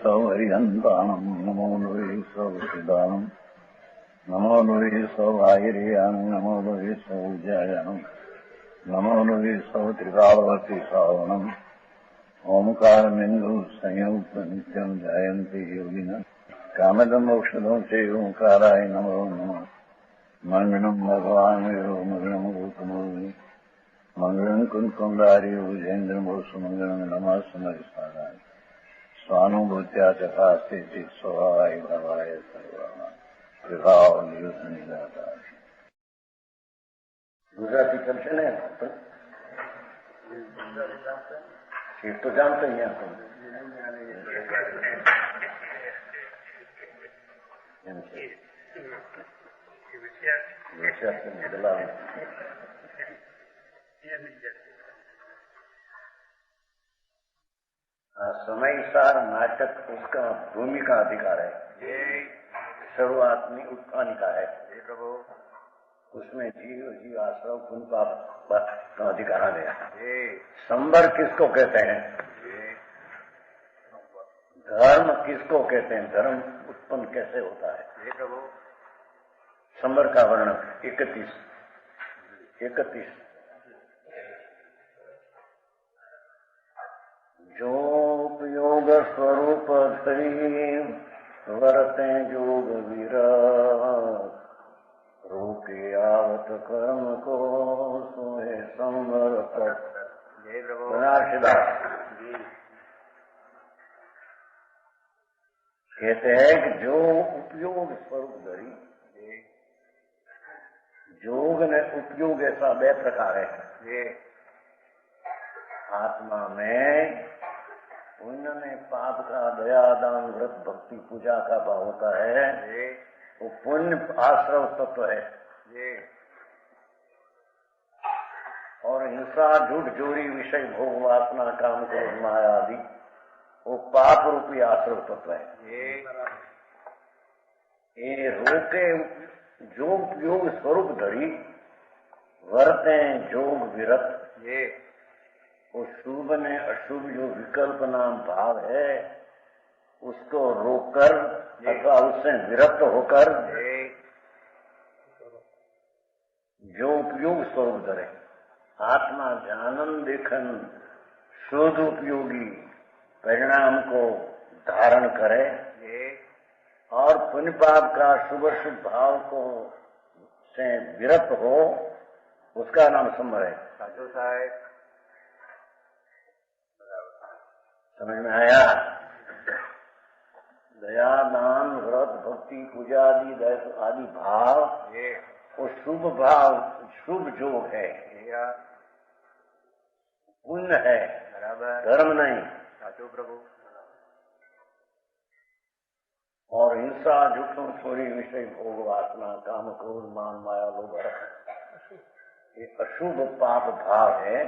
सौहरिहन्ताणम् नमो नुवे सौसिदानम् नमो नुवे सौभागिर्याम् नमो नुवे सौज्यायानम् नमो नुवे सौत्रिकालवती सावनम् ओंकारमिन्दु संयुक्त नित्यम् जायन्ति योगिनः कामदम् औषधम् च ओंकाराय नमो नमः मंगलम् भगवान् विरो मंगलम् गौतमोनि मंगलम् कुंकुमधारी भुजेन्द्रमोसु मंगलम् नमः समरिसाराय स्वानुभूत्या चकास्ते स्वभावाय भवाय सर्वमा विभाव निदाता गुजराती चलते नहीं ये तो जानते हैं आपको समयसार नाटक उसका भूमिका अधिकार है, शुरुआत में उत्थान का है प्रभु। उसमें जीव आश्रव पुनः का अधिकार आ गया। संबर किसको कहते हैं? धर्म किसको कहते हैं? धर्म उत्पन्न कैसे होता है प्रभु? संबर का वर्णन 31 जोग स्वरूप धरी वरते जोग विराट रोके आवत कर्म को सोए संवर बनारसीदास कहते हैं कि जो उपयोग स्वरूप धरी, जोग ने उपयोग ऐसा 2 प्रकार है। आत्मा में पुण्य में पाप का दया दान व्रत भक्ति पूजा का भाव होता है, वो पुण्य आश्रव तत्व है। और हिंसा झूठ चोरी विषय भोग वासना काम क्रोध माया आदि वो पाप रूपी आश्रव तत्व है। ये रोके जोग योग स्वरूप धरी वर्ते जोग विरत, वो शुभ ने अशुभ जो विकल्प नाम भाव है उसको रोककर अथवा उससे विरक्त होकर जो उपयोग स्वरूप धरे। आत्मा जानन देखन शोध उपयोगी परिणाम को धारण करे और पुण्य पाप का शुभ शुभ भाव को से विरक्त हो, उसका नाम संवर है। साधु साहब समझ में आया? दया दान व्रत भक्ति पूजा आदि भाव वो शुभ भाव शुभ जोग है, पुण्य है, धर्म नहीं। साचो प्रभु। और हिंसा झूठों चोरी विषय भोग वासना काम क्रोध मान माया लोभ ये अशुभ पाप भाव है।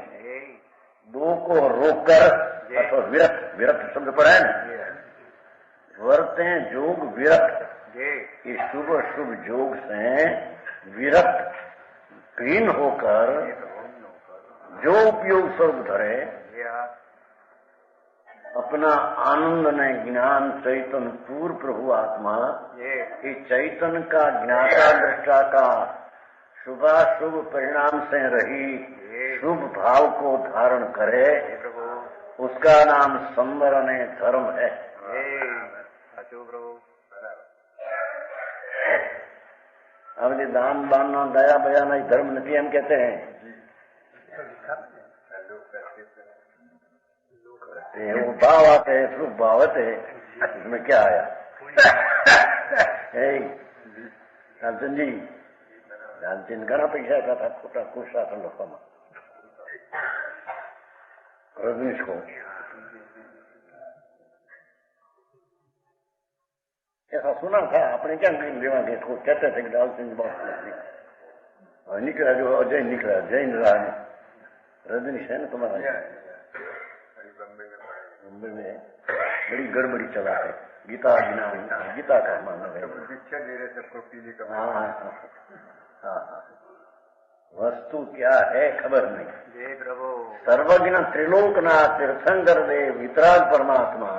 2 को रोककर अथवा विरक्त शब्द पर है ना, वर्ते जोग विरक्त, ये शुभ शुभ जोग से विरक्त हीन होकर जो उपयोग स्वरूप धरे, अपना आनंद ने ज्ञान चैतन्य पूर्व प्रभु आत्मा ये चैतन्य का ज्ञाता दृष्टा का शुभाशुभ परिणाम से रही शुभ भाव को धारण करे, उसका नाम संवर ने धर्म है। अब ये दान बान दया बयान धर्म नहीं हम कहते हैं, वो भाव आते हैं शुभ भाव आते हैं, इसमें क्या आया? लालचंद जी लालचंद घना पैसा का था खोटा खुश शासन लोगों में रजनीश को ऐसा सुना था। अपने क्या नहीं लेवा गए इसको कहते थे कि लालचंद बहुत निकला, जो अजय निकला जैन रहा रजनीश है ना तुम्हारा, मुंबई में बड़ी गड़बड़ी चला है। गीता गीता का मानना है, शिक्षा दे रहे सबको पीने का। हाँ, वस्तु क्या है खबर नहीं। जय प्रभु। सर्वज्ञ त्रिलोकनाथ तीर्थंकर देव वितराग परमात्मा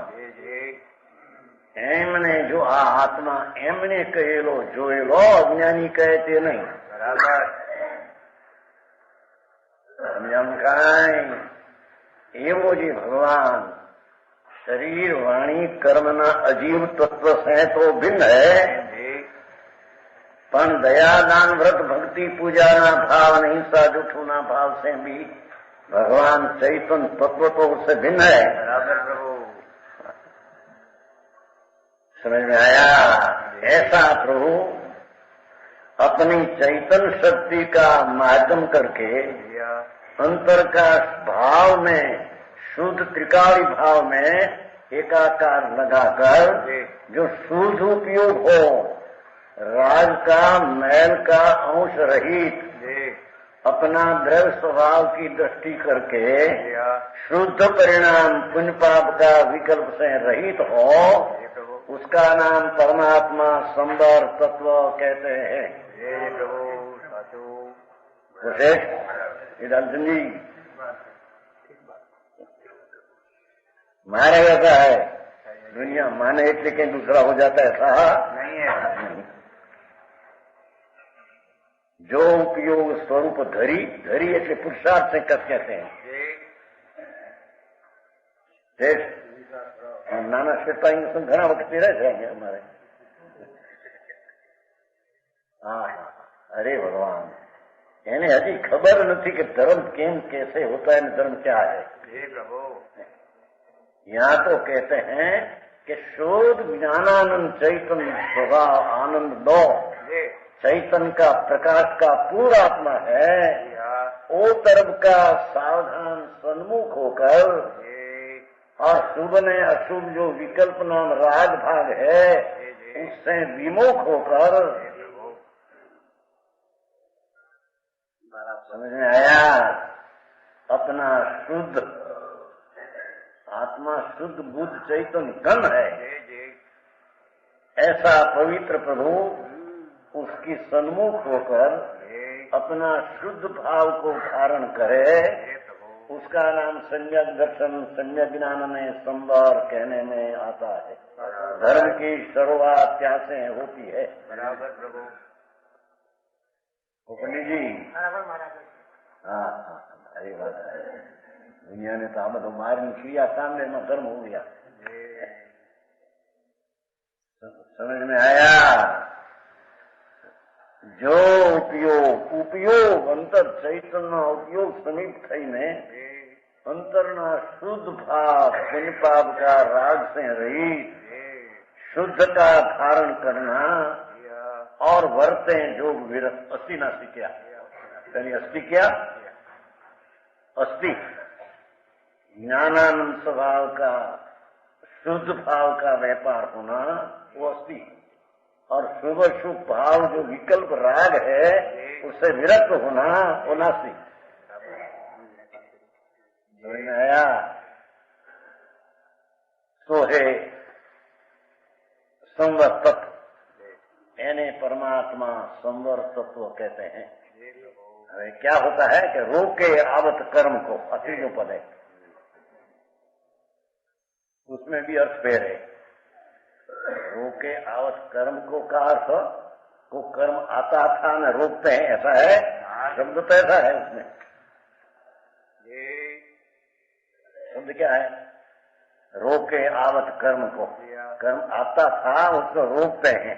એમને જો આ આત્મા એમને કહેલો જોયેલો, અજ્ઞાની કહે તે નહીં. બરાબર સમજણ કાંઈ? એવો જે ભગવાન શરીર વાણી કર્મના અજીવ તત્વ છે તો ભિન્ન હૈ, પણ દયા દાन व्रत भक्ति पूजाना भाव और हिंसा जुठूना भाव से भी भगवान चैतन्य तत्व तो उससे भिन्न है. बराबर प्रभु समझ में आया? ऐसा प्रभु अपनी चैतन्य शक्ति का माध्यम करके अंतर का भाव में शुद्ध त्रिकाली भाव में एकाकार लगाकर जो शुद्ध उपयोग हो, राज का मैल का अंश रहित अपना द्रव्य स्वभाव की दृष्टि करके शुद्ध परिणाम पुण्य पाप का विकल्प से रहित हो, उसका नाम परमात्मा संबर तत्व कहते हैं. अर्जुन जी मारा जाता है, दुनिया माने એટલે कहीं दूसरा हो जाता है, ऐसा नहीं है. जो उपयोग स्वरूप धरी, धरी એટલે પુરુષાર્થ से कस कहते हैं. નાના સિપાહી ઘણા વખત રહે છે અમારે. હા, अरे भगवान, એને હજી ખબર નથી કે ધર્મ કેમ कैसे होता है, धर्म क्या है. यहाँ तो कहते हैं कि शुद्ध ज्ञानानंद चैतन्य स्वभाव आनंद दो, चैतन्य का प्रकाश का पूरा आत्मा है. वो तरफ का सावधान सन्मुख होकर और शुभ ने अशुभ जो विकल्प नाम राग भाग है उससे विमुख होकर, समझ में आया? अपना शुद्ध आत्मा शुद्ध बुद्ध चैतन्य गण है, ऐसा पवित्र प्रभु उसकी सन्मुख होकर अपना शुद्ध भाव को धारण करे, उसका नाम सम्यक दर्शन सम्यक ज्ञान में संवर कहने में आता है. धर्म की शुरुआत क्या से होती है? बराबर प्रभु पंडित जी. हाँ, अरे बात है. दुनिया ने तो हम तो मारनी क्रिया सामने में धर्म हो गया. समझ में आया? जो उपयोग अंतर चैतन्य उपयोग समीप थईने अंतरना शुद्ध भाव पुण्य पाप का राग से रहित शुद्ध का धारण करना और वर्ते जो विरत अस्थि ना सीख्या, यानी अस्थि क्या? अस्थि ज्ञानानंद स्वभाव का शुद्ध भाव का व्यापार होना वो अस्थि, और शुभ शुभ भाव जो विकल्प राग है उससे विरक्त होना वो नास्ति. समझ में आया? तो है संवर तत्व, यानी परमात्मा संवर तत्व कहते हैं. अरे क्या होता है कि रोके आवत कर्म को, अतीजों पद है उसमें भी अर्थ पेड़ है. रोके आवत कर्म को का अर्थ को कर्म आता था न रोकते हैं, ऐसा है शब्द तो ऐसा है. उसमें शब्द क्या है? रोके आवत कर्म को, कर्म आता था उसको रोकते हैं,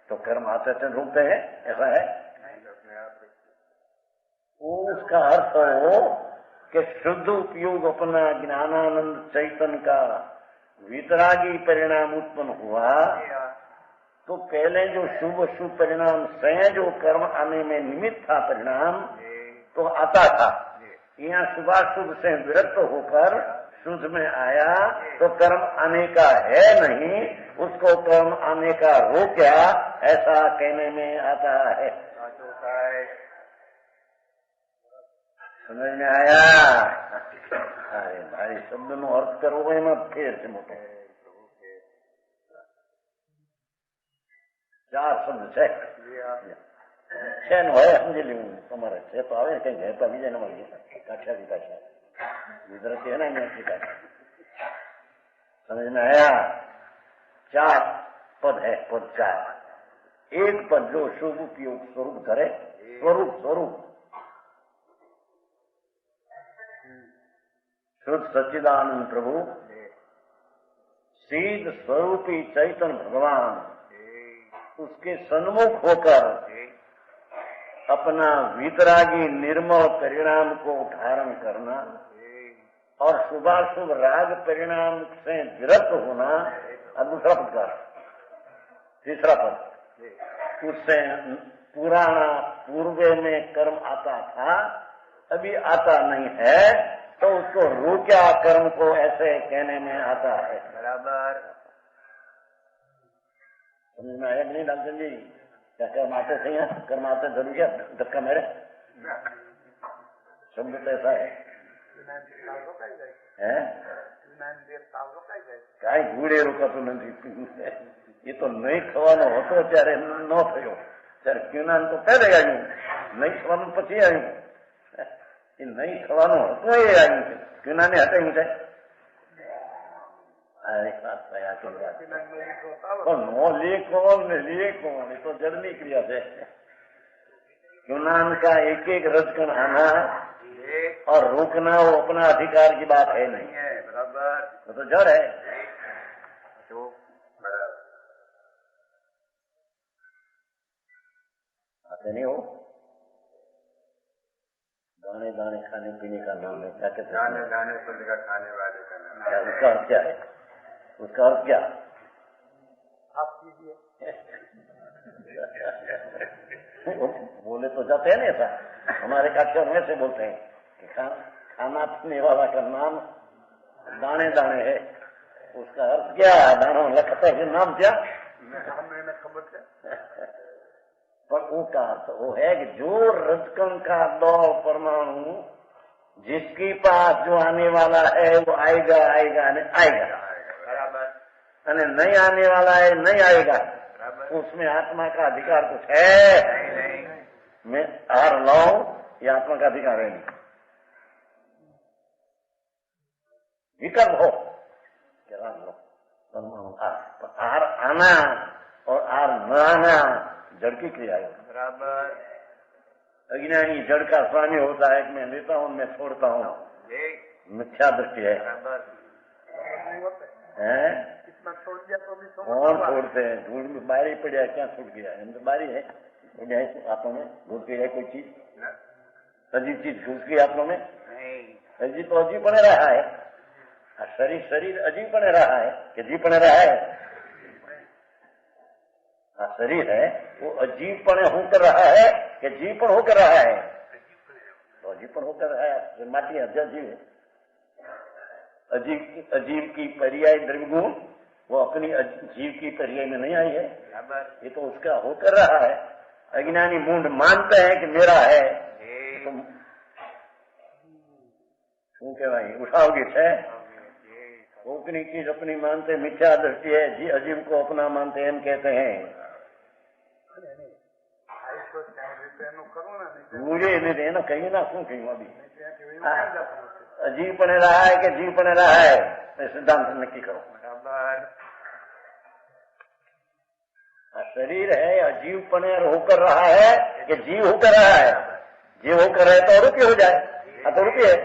तो कर्म आते थे रोकते हैं, ऐसा है. वो उसका अर्थ हो कि शुद्ध उपयोग अपना ज्ञानानंद चैतन्य का वितरागी परिणाम उत्पन्न हुआ, तो पहले जो शुभ शुभ परिणाम से जो कर्म आने में निमित्त था परिणाम तो आता था, यहाँ शुभाशुभ से विरक्त होकर शुद्ध में आया तो कर्म आने का है नहीं, उसको कर्म आने का रोक्या, ऐसा कहने में आता है. समझ में आया? अरे भाई शब्द नो अर्थ करो एમાં ફેર છે મોટો. 4 શબ્દ છે નો હોય સમજી લેવું. તમારે છે તો આવે કઈ ઘેર તો બીજા નંબર કાઠિયાની ભાષા ગુજરાતી है ना, समझ में आया? 4 पद है, पद 4। एक पद जो शुभ उपयोग स्वरूप धरे, स्वरूप शुद्ध सच्चिदानंद प्रभु, सीध स्वरूपी चैतन्य भगवान, उसके सन्मुख होकर अपना वितरागी निर्मल परिणाम को धारण करना और शुभाशुभ राग परिणाम से विरक्त होना। और दूसरा पद का तीसरा पद, उससे पुराना पूर्वे में कर्म आता था, अभी आता नहीं है, तो उसको रोक्या कर्म को ऐसे कहने में आता है। बराबर समझ में आया नहीं डॉक्टर जी? क्या कर्माते थे यहाँ, कर्माते जरूर क्या धक्का मेरे शब्द तो ऐसा है કઈ ગુડે રોકાતું નથી। એ તો નહીં ખવાનો હતો ત્યારે ન થયો, ત્યારે ક્યુનાન તો પહેલે આવ્યું, નહીં ખવાનું પછી આવ્યું। એ નહીં ખવાનું હતો એ આવ્યું છે, ક્યુનાને હટાવ્યું છે। નો લે कौन ने लिए कौन, ये तो जड़नी क्रिया है। क्यूनान का एक एक रजकण आना और रोकना वो अपना अधिकार की बात है नहीं है। बराबर तो जड़ है। आते नहीं हो दाने दाने खाने पीने का नाम है, क्या कहते हैं? दाने दाने शुद्ध का खाने वाले का नाम। उसका अर्थ क्या है? उसका अर्थ क्या? आप कीजिए। बोले तो जाते हैं ना ऐसा, हमारे काक्षर में से बोलते हैं कि खाना पीने वाला का नाम दाने दाने है। उसका अर्थ क्या है? दाना लगता है कि नाम क्या? खबर है। पर उसका अर्थ वो है कि जो रजकण का 2 परमाणु जिसके पास जो आने वाला है वो आएगा आएगा आएगा, बराबर, नहीं आने वाला है नहीं आएगा, उसमें आत्मा का अधिकार कुछ है नहीं। मैं हार लाऊं ये आत्मा का अधिकार है नहीं। विकल्प हो आर आना और आर न आना जड़ की क्रिया है। बराबर अज्ञानी जड़ का स्वामी होता है कि मैं लेता हूं मैं छोड़ता हूं, मिथ्या दृष्टि है। कितना छोड़ दिया तो भी कौन छोड़ते हैं? धूल में बारी पड़ा क्या छूट गया? हम तो बारी है आपों में घुस गई है कोई चीज, अजीब चीज घुस गई आप लोगों में? अजीब तो अजीब बने रहा है, शरीर शरीर अजीब बने रहा है कि जीव बने रहा है? शरीर है वो अजीबपणे होकर रहा है कि जीवपण होकर रहा है? तो अजीबपण होकर रहा है, माटी अजीब है। अजीब की पर्याय द्रव्य गुण वो अपनी जीव की पर्याय में नहीं आई है, ये तो उसका होकर रहा है। अज्ञानी मूंड मानते हैं कि मेरा है, तो શું કહેવાય ઉઠાવगी है। अपनी चीज अपनी मानते मिथ्या दृष्टि है, जी अजीब को अपना मानते हम कहते हैं। मुझे नहीं कहीं ना શું કહ્યું अभी अजीब बने रहा है कि जीव बने रहा है, सिद्धांत नक्की करो। शरीर है अजीव बने होकर रहा है कि जीव होकर रहा है? जीव होकर रहे तो रूपी हो जाए, तो रूपी है।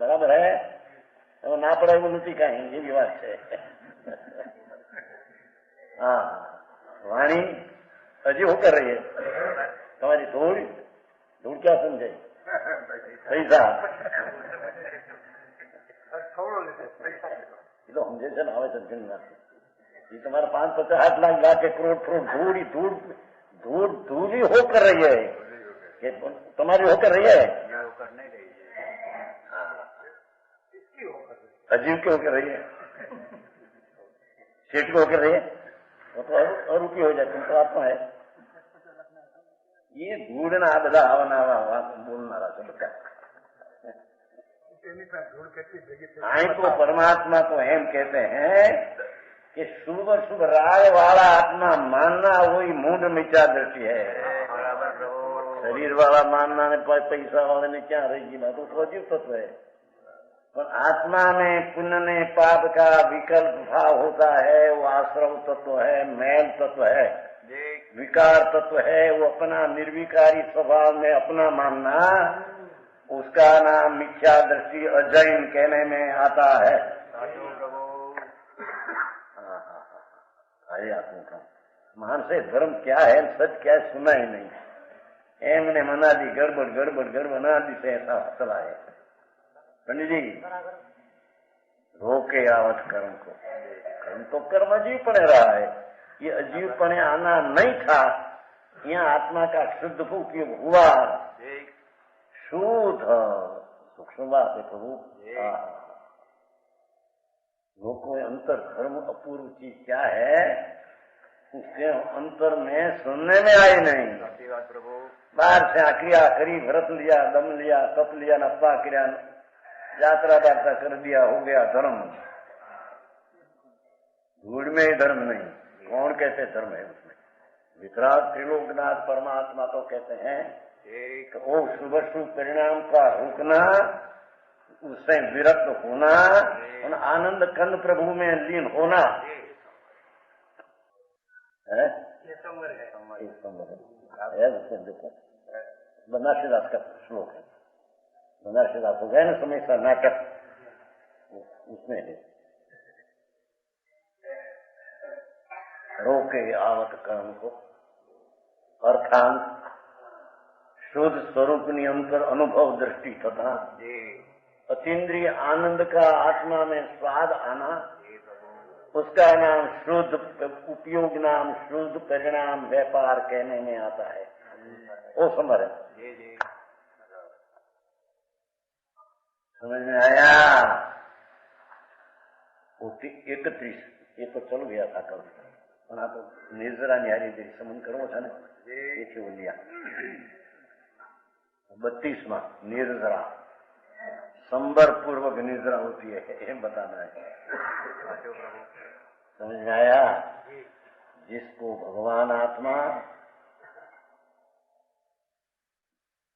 बराबर है, तो ना पड़े वो लूटी कहीं, ये भी बात है। हाँ वाणी अजीब होकर रही है, तुम्हारी धूल धूल क्या समझे? पैसा ये तो हम जैसे ना समझे ना, ये तुम्हारा 5-50 लाख के करोड़ धूल ही धूल धूल धूल ही होकर रही है, ये तुम्हारी होकर रही है, अजीब क्यों होकर रही है? सेठ को होकर रही है, वो तो अरूपी हो जाए, तुम तो आत्मा है। ये ढूंढना બધા આવનારા વાત બોલનારા છે બધા। आई तो परमात्मा को हम कहते हैं कि शुभ शुभ राय वाला आत्मा मानना वही मूड मिथ्या दृष्टि है। शरीर वाला मानना ने पैसा वाले ने क्या रहेगी बात, तो अजीब तत्व है। पर आत्मा में पुण्य ने पाप का विकल्प भाव होता है, वो आश्रव तत्व है, मैल तत्व है, विकार तत्व है, वो अपना निर्विकारी स्वभाव में अपना मानना, उसका नाम मिथ्या दृष्टि अजैन कहने में आता है। अरे आत्मा मान से धर्म क्या है, सच क्या है, सुना ही नहीं। एमने मना दी गड़बड़ गड़बड़ गड़बड़ ना दी से ऐसा चला है। पंडित जी रोके आवत कर्म को, कर्म तो कर्म अजीव पड़े रहा है, ये अजीव पड़े आना नहीं था। यहाँ आत्मा का शुद्ध उपयोग हुआ, शुद्ध सूक्ष्म बात है प्रभु। लोगों में अंतर धर्म अपूर्व चीज क्या है, उसके अंतर में सुनने में आई नहीं। बाहर से क्रिया करी, व्रत लिया, दम लिया, तप लिया, नफा किया, यात्रा वार्ता कर दिया, हो गया धर्म। धूड़ में ही धर्म नहीं, कौन कहते धर्म है उसमें? वितराग त्रिलोकनाथ परमात्मा तो कहते हैं कि वो शुभ शुभ परिणाम का रुकना, उससे विरक्त होना और आनंद कंद प्रभु में लीन होना है। ये संवर है, देखो बनारसीदास का श्लोक है, बनारसीदास हो गया ना समय नाटक, उसमें है रोके आवत कर्म को, अर्थांत शुद्ध स्वरूप नियंत्रण अनुभव दृष्टि तथा अतीन्द्रिय आनंद का आत्मा में स्वाद आना, उसका नाम शुद्ध उपयोग, नाम शुद्ध परिणाम व्यापार कहने में आता है। वो समझ समझ में आया? 31 ये तो चल गया था कल, तो निर्जरा न्यारी देरी समन करो था ना, ये बोलिया 32वां निर्जरा संबर पूर्वक निर्जरा होती है, ये बताना है। समझ में आया? जिसको भगवान आत्मा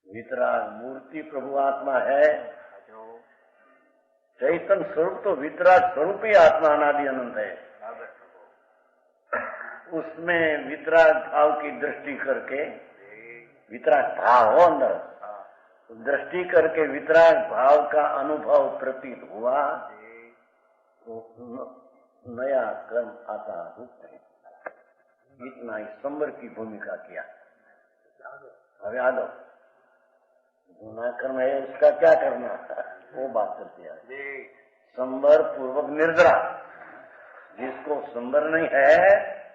वितराग मूर्ति प्रभु आत्मा है, चैतन्य स्वरूप तो वितराग स्वरूप ही आत्मा अनादि अनंत है। उसमें वितराग भाव की दृष्टि करके, वितराग भाव हो अंदर, दृष्टि करके वितराग भाव का अनुभव प्रतीत हुआ तो नया कर्म आता रूप है। इतना ही संबर की भूमिका किया। अब याद हो, जो नया कर्म है उसका क्या करना था, वो बात करती है। संबर पूर्वक निर्जरा, जिसको संबर नहीं है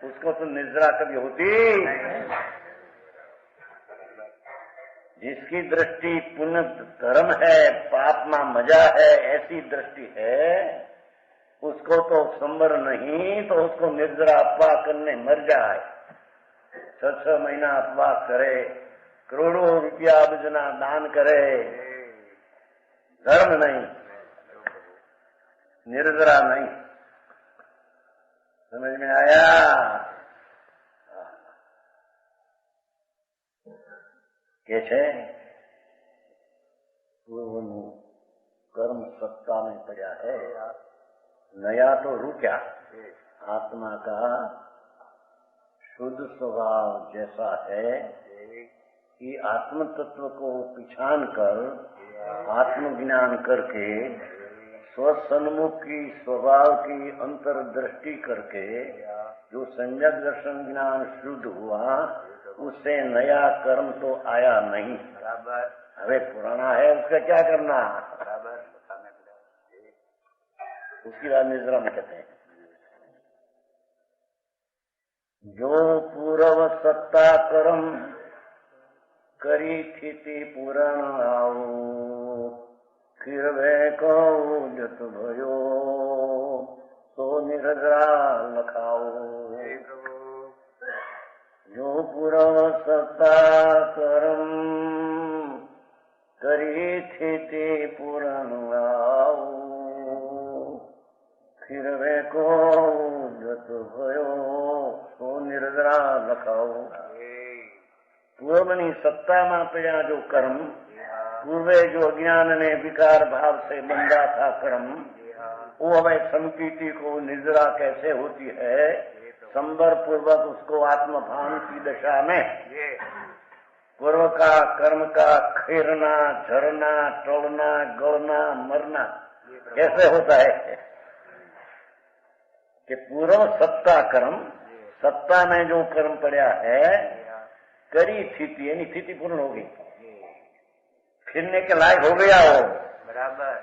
उसको तो निर्जरा कभी होती नहीं। जिसकी दृष्टि पुण्य धर्म है, पाप में मजा है, ऐसी दृष्टि है, उसको तो संबर नहीं, तो उसको निर्जरा अपवास करने मर जाए। 6 महीना अपवास करे, करोड़ों रुपया अबजना दान करे, धर्म नहीं, निर्जरा नहीं। समझ में आया? કે છે પૂર્વનું કર્મ સત્તા में पड़ा है, नया तो रुका। आत्मा का शुद्ध स्वभाव जैसा है कि आत्म तत्व को पहचान कर, आत्मज्ञान करके, स्वसन्मुख की स्वभाव की अंतर्दृष्टि करके जो सम्यक दर्शन ज्ञान शुद्ध हुआ, उससे नया कर्म तो आया नहीं। बराबर, अरे पुराना है, उसका क्या करना। बराबर, उसकी बात निर्जरा में कहते हैं, जो पूर्व सत्ता कर्म करी थी पुराण आओ, फिर वे को जत भयो तो निर्जरा लखाओ। जो पूर्व सत्ता कर्म करी थी पुराण आओ, फिर वे को जत भयो तो निर्जरा लखाओ। पूर्वनी सत्ता में पड़ा जो कर्म पूर्वे जो अज्ञान ने विकार भाव से बंधा था कर्म, वो हमें संकीर्ति को निद्रा कैसे होती है, संबर पूर्वक उसको आत्मभान की दशा में पूर्व का कर्म का खेरना, झरना, टोलना, गड़ना, मरना कैसे होता है कि पूर्व सत्ता कर्म, सत्ता में जो कर्म पड़ा है, करी स्थिति यानी स्थिति पूर्ण होगी, फिरने के लायक हो गया हो, बराबर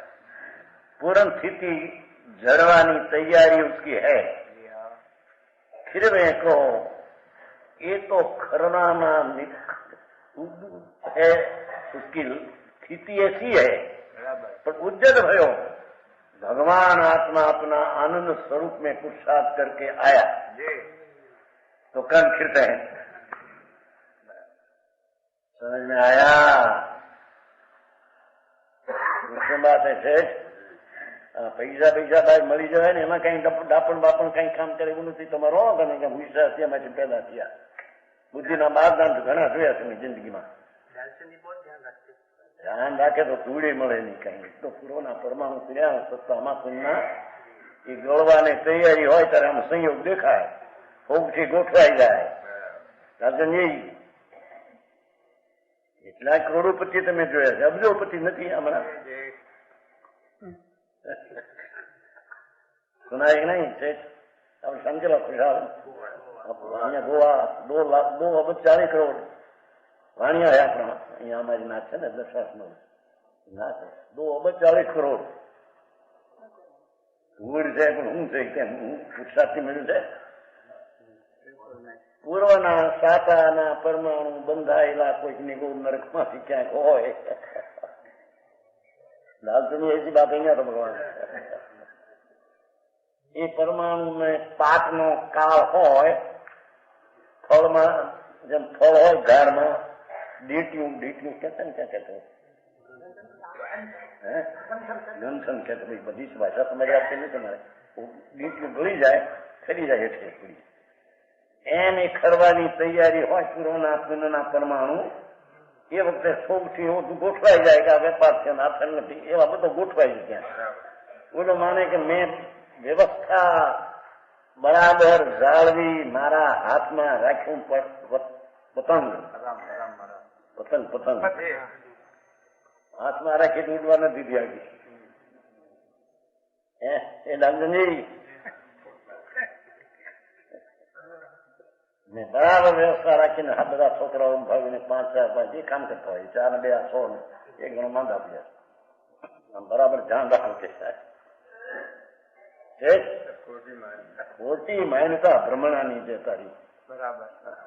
पूर्ण स्थिति जड़वानी तैयारी उसकी है, फिर मैं को ये तो खरना है, उसकी स्थिति ऐसी है, पर उज्जत भयो भगवान आत्मा अपना आनंद स्वरूप में पुरुषार्थ करके आया तो कर्म फिरते हैं। समझ में आया? मुख्य बात है પૈસા ભાઈ મળી જાય ને એમાં કઈ ડાપણ બાપણ કઈ કામ કરે એવું નથી તમારો, તમે હુશિયાર થયા એમાંથી પેદા થયા, બુદ્ધિના બારદાન ઘણા જોયા છે જિંદગીમાં, ધ્યાન રાખે તો ધૂળી મળે નહીં કઈ, તો પૂર્વના પરમાણુ પીડ્યા સત્તામાં પુણ્યના એ ગળવાની તૈયારી હોય ત્યારે આમ સંયોગ દેખાય, હોગથી ગોઠવાઈ જાય. રાજનજી એટલા કરોડોપતિ તમે જોયા છે, અબજોપતિ નથી હમણાં. सुना है नहीं सेठ? अब समझ लो खुशहाल गोवा 2 अबज 40 करोड़ वाणिया है अपना अँ अमारी नाथ है ने दशास नाथ 2 अबज 40 करोड़ ધૂળ છે પણ હું છે કેમ પુરુષાર્થી મળ્યું છે? પૂર્વના સાતાના પરમાણુ બંધાયેલા કોઈકની ગૌ નરકમાંથી ક્યાંક હોય. લાલચંદી ऐसी बात नहीं है तो भगवान ये परमाणु में पाक नो काल होय, फल में जब फल हो घर में डीटियों कहते हैं, क्या कहते हैं, गंठन कहते भाई, बधी भाषा समझ आती नहीं तुम्हारे, वो डीटियों गળી જાય ખરી જાય એટલે પૂરી એમ એ ખરવાની તૈયારી હોય પૂર્વના પુનના પરમાણુ એ વખતે શોભથી ગોઠવાઈ જાય કે આ વેપાર છે આ ફેર નથી, એવા બધો ગોઠવાઈ જાય. બોલો માને કે મેં વ્યવસ્થા બરાબર જાળવી મારા હાથમાં રાખ્યું પતંગ પતંગ પતંગ હાથમાં રાખી ઉડવા નથી દીધી એ ડાંગની મેં બરાબર વ્યવસ્થા રાખીને આ બધા છોકરાઓ ભાગીને 5-4 જે કામ કરતા હોય 4 ને 2 100 ને એક ગણો માંદ આપી જાય, બરાબર ધ્યાન રાખવું કે ખોટી માન્યતા ભ્રમણાની છે તારી. બરાબર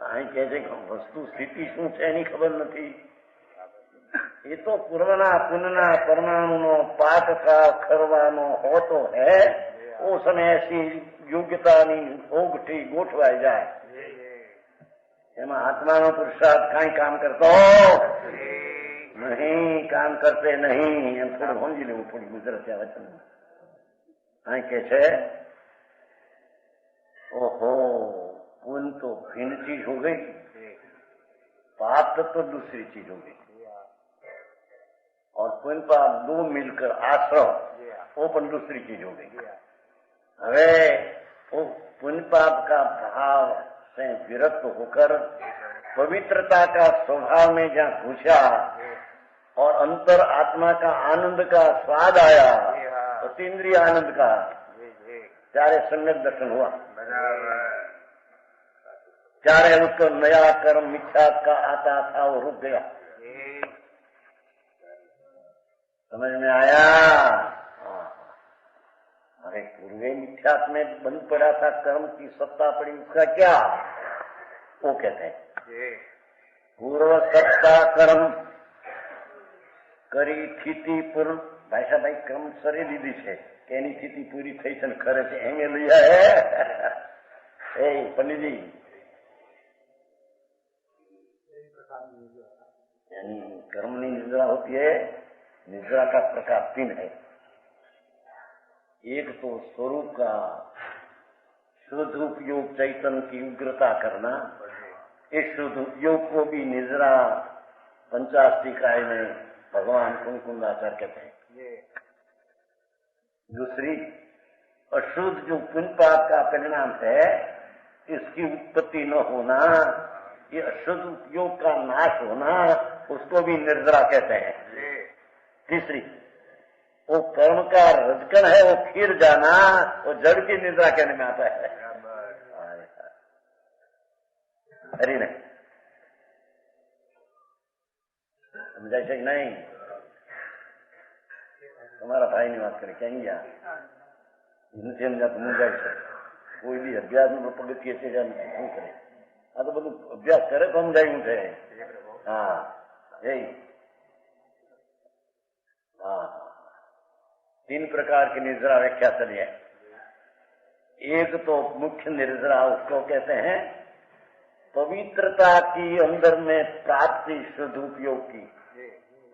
અહીં કે છે કે વસ્તુ સ્થિતિ શું છે એની ખબર નથી. એ તો પૂર્વના પુનના પરમાણુનો પાક का करवानो होतो है, वो समय ऐसी योग्यतानी ओगठी गोठवाई जाए, એમાં આત્માનો પુરુષાર્થ કઈ કામ કરતો નહીં, કામ કરતે નહીં. એમ થોડું સમજી લેવું, થોડી ગુજરાતી વચન અહીં કે છે ओहो पुण्य तो भिन्न चीज हो गई, पाप तो दूसरी चीज हो गई, और पुण्य पाप 2 मिलकर आश्रम वो पण दूसरी चीज हो गई. હવે वो पुण्य पाप का भाव से विरक्त होकर पवित्रता का स्वभाव में जहाँ घुसा और अंतर आत्मा का आनंद का स्वाद आया, अतीन्द्रिय आनंद का, चारे सम्यक दर्शन हुआ. चारे उसको नया कर्म मिथ्या का आता था वो रुक गया. समझ में आया? अरे पूर्वे मिथ्यात्व में बंद पड़ा था, कर्म की सत्ता पड़ी, उसका क्या? वो कहते हैं पूर्व सत्ता कर्म કરી સ્થિતિ પૂર્ણ. ભાષાભાઈ કર્મ સરી દીધી છે કે એની સ્થિતિ પૂરી થઈ છે ને ખરે છે એમ લઈ હે पंडित जी. यानी कर्मनी निद्रा होती है, निद्रा का प्रकार 3 है. एक तो स्वरूप का शुद्ध उपयोग चैतन्य की उग्रता करना, इस शुद्ध उपयोग को भी निद्रा 50 इकाई में भगवान कुंकुंदाचार्य कहते हैं। दूसरी, अशुद्ध जो पुण्य पाप का परिणाम है, इसकी उत्पत्ति न होना, ये अशुद्ध उपयोग का नाश होना, उसको भी निर्जरा कहते हैं। तीसरी, वो कर्म का रजकन है, वो खीर जाना, वो जड़ की निद्रा कहने में आता है। हरी नहीं समझाई सही नहीं, तुम्हारा भाई ने बात करे कहीं जा इनसे समझा तो मुझे कोई भी अभ्यास में पगथિયે છે શું કરે? આ તો બધું અભ્યાસ કરે તો સમજાયું છે। हाँ यही, हाँ, 3 प्रकार की निर्जरा व्याख्या चली है। एक तो मुख्य निर्जरा, उसको कहते हैं पवित्रता की अंदर में प्राप्ति शुद्ध उपयोग की।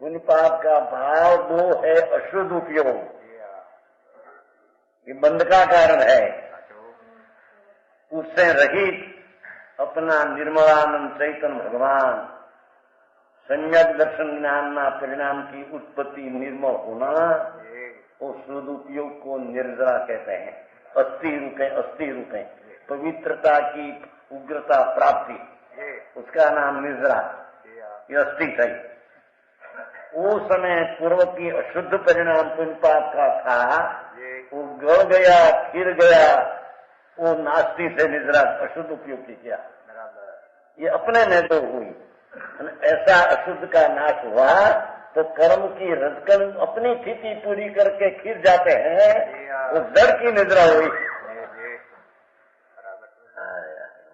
पुण्य पाप का भाव वो है अशुद्ध उपयोग, ये बंध का कारण है। उससे रहित अपना निर्मलानंद चैतन्य भगवान सम्यक दर्शन ज्ञान परिणाम की उत्पत्ति निर्मल होना, वो शुद्ध उपयोग को निर्जरा कहते हैं। अस्थि रूपे पवित्रता की उग्रता प्राप्ति, उसका नाम निर्जरा, ये अस्थि है। वो समय पूर्व की अशुद्ध परिणाम पुण्य पाप का था, वो गल गया, फिर गया, वो नास्ति से निर्जरा अशुद्ध उपयोग किया। ये अपने में तो हुई, ऐसा अशुद्ध का नाश हुआ तो कर्म की रजकन अपनी स्थिति पूरी करके खीर जाते हैं, वो जड़ की निद्रा हुई।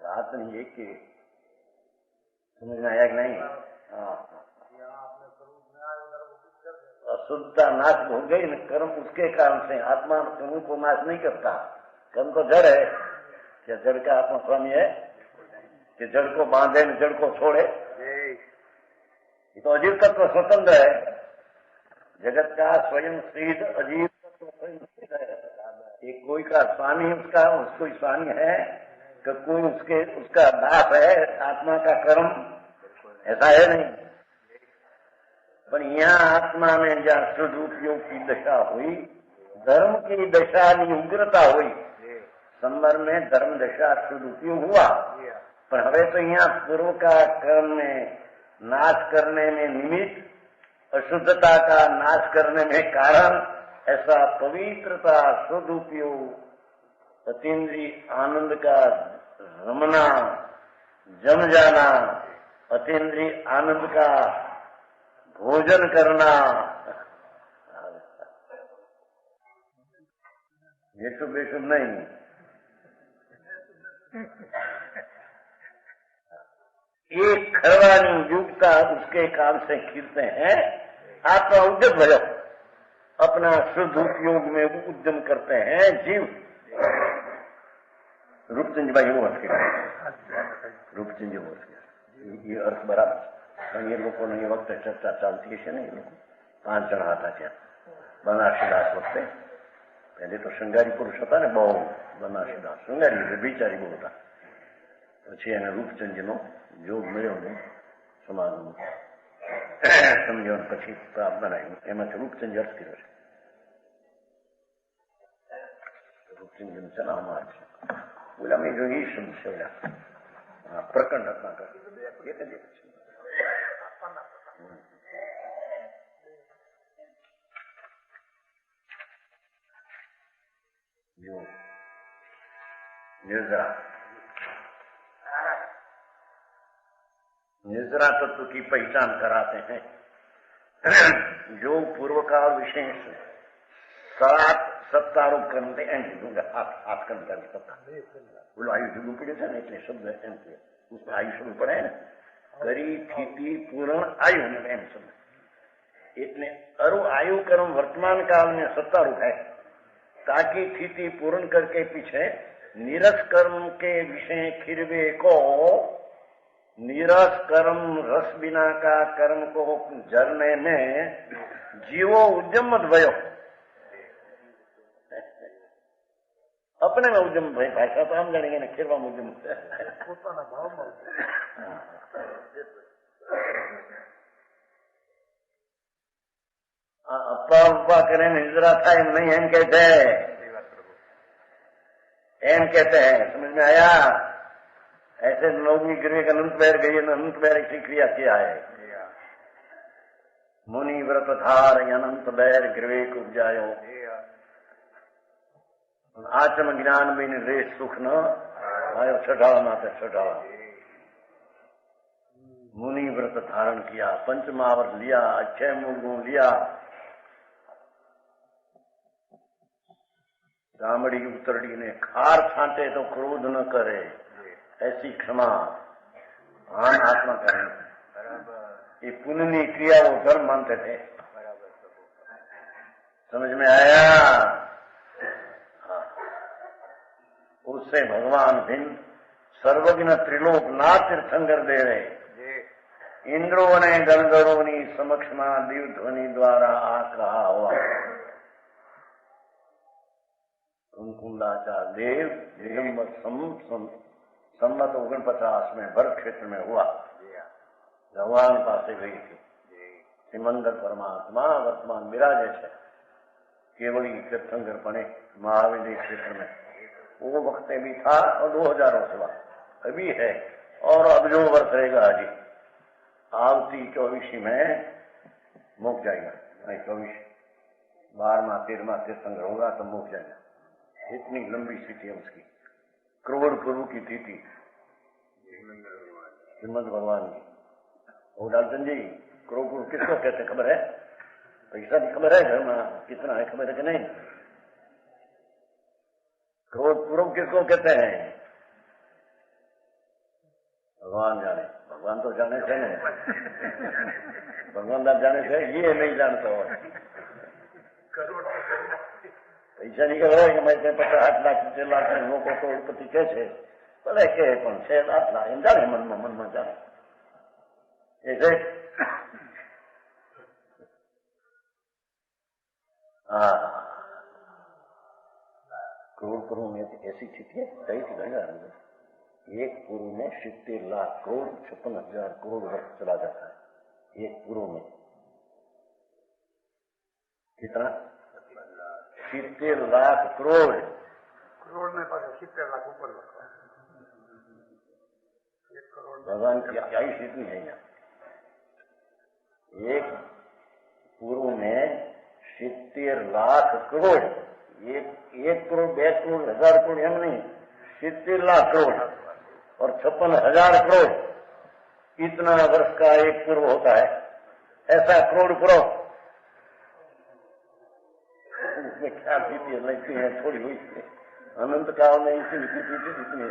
बात नहीं है कि समझ में आया कि नहीं? अशुद्धता नाश हो गई न, कर्म उसके कारण से। आत्मा कर्म को नाश नहीं करता, कर्म तो जड़ है। क्या जड़ का आत्मा स्वामी है कि जड़ को बांधे न जड़ को छोड़े? ये तो अजीव तत्व स्वतंत्र है। जगत का स्वयं सिद्ध अजीव तत्व स्वयं सिद्ध है। एक कोई का स्वामी उसका उसको स्वामी है कि कोई उसका दास है। आत्मा का कर्म ऐसा है नहीं। पर यहाँ आत्मा में जहाँ शुद्ध उपयोग की दशा हुई, धर्म की दशा की उग्रता हुई, संबर में धर्म दशा शुद्ध उपयोग हुआ। पर हमें तो यहाँ पूर्व का कर्म में नाश करने में निमित्त, अशुद्धता का नाश करने में कारण, ऐसा पवित्रता शुद्ध उपयोग, अतीन्द्रिय आनंद का रमना, जम जाना, अतीन्द्रिय आनंद का भोजन करना, ये तो बेशुभ नहीं। एक खरवानी युगता उसके काम से खीरते हैं। आत्मा उद्यम भयो, अपना शुद्ध उपयोग में उद्यम करते हैं जीव। रूपचंद भाई वो हंस के रूपचंद वो हंस के ये अर्थ बराबर। ये लोगों ने ये वक्त चर्चा चालती है नहीं, 5 जन था क्या बनारसीदास वक्त पहले तो श्रृंगारी पुरुष था ने बहु बनारसीदास श्रृंगारी बेचारी बहु था। પછી એને રૂપચંદનો જોગ મળ્યો ને સમાજમાં સમજ્યો પછી પ્રાપ્ત બનાવ્યું, એમાંથી રૂપચંદ અર્થ કર્યો છે। રૂપચંદ ચલાવવામાં આવે છે બોલા મેં જો એ શબ્દ છે ઓલા પ્રકંડ રત્નાકર એક જ છે। जो निर्जरा निर्जरा तत्व की पहचान कराते हैं। जो पूर्व काल विशेष 7 સત્તારૂપ કર્મ એમ કીધું હાથ કર્મ કરી સત્તા બોલો આયુ જુદું પડ્યું છે ને એટલે શબ્દ એમ કે આયુ શબ્દ પડે ને કરી સ્થિતિ પૂર્ણ આયુ એમ શબ્દ એટલે અરુ आयु कर्म वर्तमान काल में सत्तारूप है ताकि स्थिति पूर्ण करके पीछे नीरस कर्म के विषय खिरवे को नीरस कर्म रस बिना का कर्म को जरने में जीवो उद्यम मत भयो अपने में उद्यम भाई भाषा तो हम जानेंगे ना खिरवा उद्यम उपा करे निजरा था एम नहीं एम कहते हैं, एम कहते हैं। समझ में आया? ऐसे नौमी गिरवे का अनंत बैर गई, अनंत बैर की क्रिया किया है। मुनि व्रत धार अनंत बैर गिरवे को उपजायो, आचम ज्ञान में रेश सुख न आयो। छठावा माता छठावा मुनि व्रत धारण किया, पंचमावर लिया, अक्षय मुगु लिया, दामड़ी उतरड़ी ने खार छांटे तो क्रोध न करे, ऐसी क्षमा आन आत्मा करनी। ये पुण्य क्रिया वो धर्म मानते थे। समझ में आया? हाँ। उससे भगवान भिन्न सर्वज्ञ त्रिलोक ना तीर्थंकर दे रहे। इंद्रो ने गणगणों समक्षमा दिव्य ध्वनि द्वारा आ कहा हुआ। कुंकुंडाचार्य देव दिगंबर संवत 49 में भरत क्षेत्र में हुआ। भगवान पास गई थी। सिमंदर परमात्मा वर्तमान विराजे છે। केवल तीर्थंकर बने महाविद्य क्षेत्र में। वो वक्त भी था और 2000 वर्ष हुआ, अभी है और अब जो वर्ष रहेगा अभी आवती 24 में मुक जाएगा। नहीं 24 12वां 13वां तीर्थंकर होगा तो मुक जाएगा। इतनी लंबी स्थिति है उसकी। करोड़ प्रभु की तिथि श्रीमद भगवान की। वो डाल्टन जी करोड़ प्रभु किसको कहते खबर है? पैसा भी खबर है, घर में कितना है खबर है कि नहीं? करोड़ प्रभु किसको कहते हैं? भगवान जाने। भगवान तो जाने थे नहीं, भगवान जाने थे, ये नहीं जानता हो। पैसा नहीं कह कि मैं 50 लाख 60 लाख लोगों को करोड़पति कैसे भले के 6 लाख लाख इन जाने मन में जाने ऐसे। हाँ करोड़ करोड़ में ऐसी स्थिति है कई थी भाई। एक पूर्व में 70 लाख करोड़ 56,000 करोड़ वर्ष चला जाता है। एक पूर्व में कितना? 70 लाख करोड़। करोड़ में 70 लाख ऊपर लगता है। भगवान की क्या ही स्थिति है यहाँ। एक पूर्व में 70 लाख करोड़, एक करोड़ 2 करोड़ 1000 करोड़ हम नहीं, 70 लाख करोड़ और 56,000 करोड़। इतना वर्ष का एक पूर्व होता है। ऐसा करोड़ पूर्व उसमें क्या स्थिति लगती है थोड़ी हुई अनंत काल में इतनी इतनी।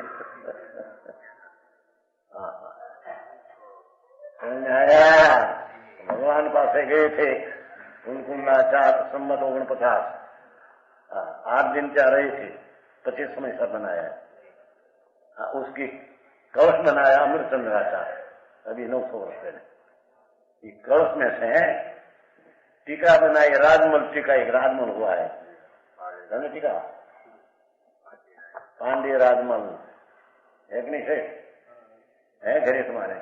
आया भगवान पास गए थे। कुंकुंडाचार संवत 49 8 दिन क्या रहे थे। 25 समय सब बनाया। उसकी कलश बनाया अमृतचंद्राचार्य अभी 900 वर्ष पहले। कलश में से टीका बनाई, राजमल टीका। एक राजमल हुआ है जाने टीका, पांडे राजमल है कि नहीं? है घरे तुम्हारे?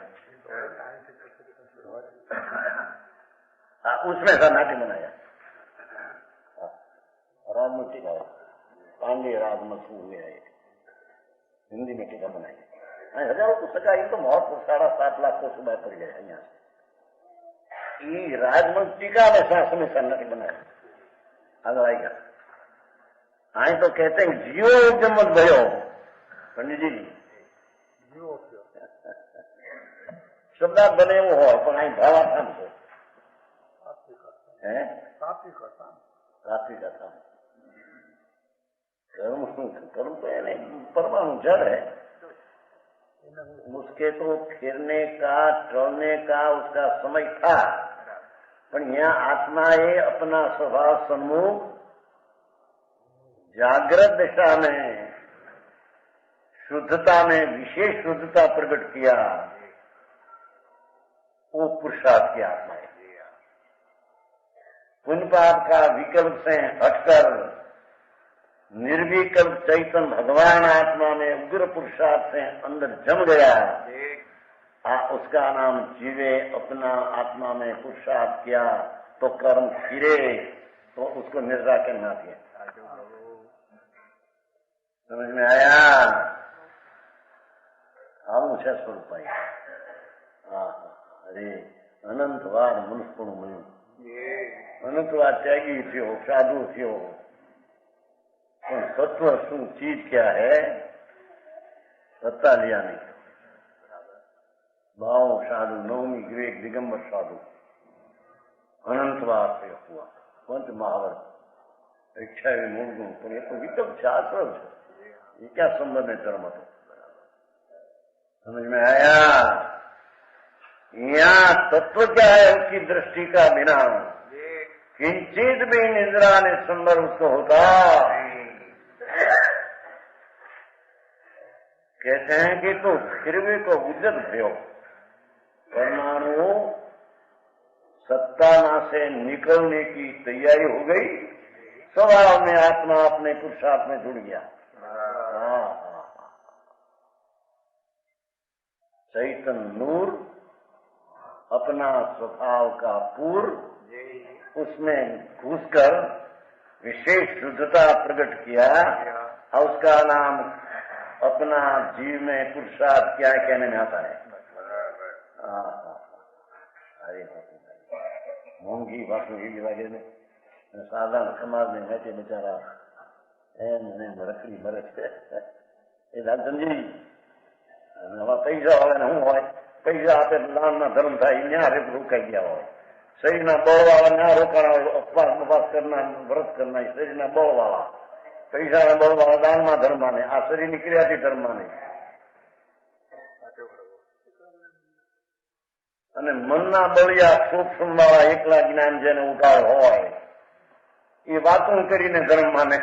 उसमें सा नाट्य बनाया राजमल टीका। पांडे राजमल हुए है हिंदी में टीका बनाई। हजारों पुस्तक आई तो बहुत 7.5 लाख को सुबह पड़ गए यहाँ से। राजमल टीका में शासन में नाट्य बनाया। अगर आएगा आई तो कहते हैं जियो जमत भयो पंडित जी शब्दार्थ बने वो हो पण आई भावार्थांत हो सात्विक था। कर्म तो यानी परमाणु जड़ है। उसके तो फिरने का टलने का उसका समय था, पर यहाँ आत्माए अपना स्वभाव सम्मुख जागृत दिशा में शुद्धता में विशेष शुद्धता प्रकट किया। वो पुरुषार्थ की आत्मा है। पुण्य पाप का विकल्प से हटकर निर्विकल्प चैतन्य भगवान आत्मा में उग्र पुरुषार्थ से अंदर जम गया। उसका नाम जीवे। अपना आत्मा में पुरुषार्थ किया तो कर्म फिरे। तो उसको निद्रा कहना चाहिए। समझ में आया? આવું છે સ્વરૂપાઈ। અરે અનંતવાર મનુષ્યપણું મળ્યું, અનંતવાર ત્યાગી થયો, સાધુ થયો, પણ તત્વ શું ચીજ ક્યાં હે પત્તા લિયા નહીં। ભાવ સાધુ નવમી ગ્રેક દિગંબર साधु अनंतवार से हुआ पंच महावर इच्छा मूल गुण। पर ये तो विकल्प शास्त्र है, ये क्या संबंध है धर्म? तो समझ में आया? यहाँ तत्व क्या है उसकी दृष्टि का बिना किंचित भी निद्रा ने संबर उसको होता। कहते हैं कि तो फिर भी को उद्यत भयो, परमाणु सत्ताना से निकलने की तैयारी हो गई, स्वभाव में आत्मा अपने पुरुषार्थ में जुड़ गया। चैतन्य नूर अपना स्वभाव का पूर्व उसमें घुसकर विशेष शुद्धता प्रकट किया, और उसका नाम अपना जीव में पुरुषार्थ क्या कहने में आता है। अरे मोंघी बातों ये लगे ने साधारण समाज में बैठे बेचारा रखड़ी मरे એ રાજનજી હવે પૈસા વાળા ને શું હોય, પૈસા આપે દાન ના ધર્મ થાય, ન્યા રોકાઈ ગયા હોય। શરીરના બળ વાળા ન્યા રોકાણા હોય, ઉપવાસ બપાસ કરનાર, વ્રત કરનાર શરીરના બળ વાળા, પૈસા બળ વાળા દાનમાં ધર્મ ને, આ શરીરની ક્રિયાથી ધર્મ ને। અને મનના બળિયા સૂક્ષ્મ વાળા એકલા જ્ઞાન જેને ઉગાડ હોય એ વાતો કરીને ધર્મ માને।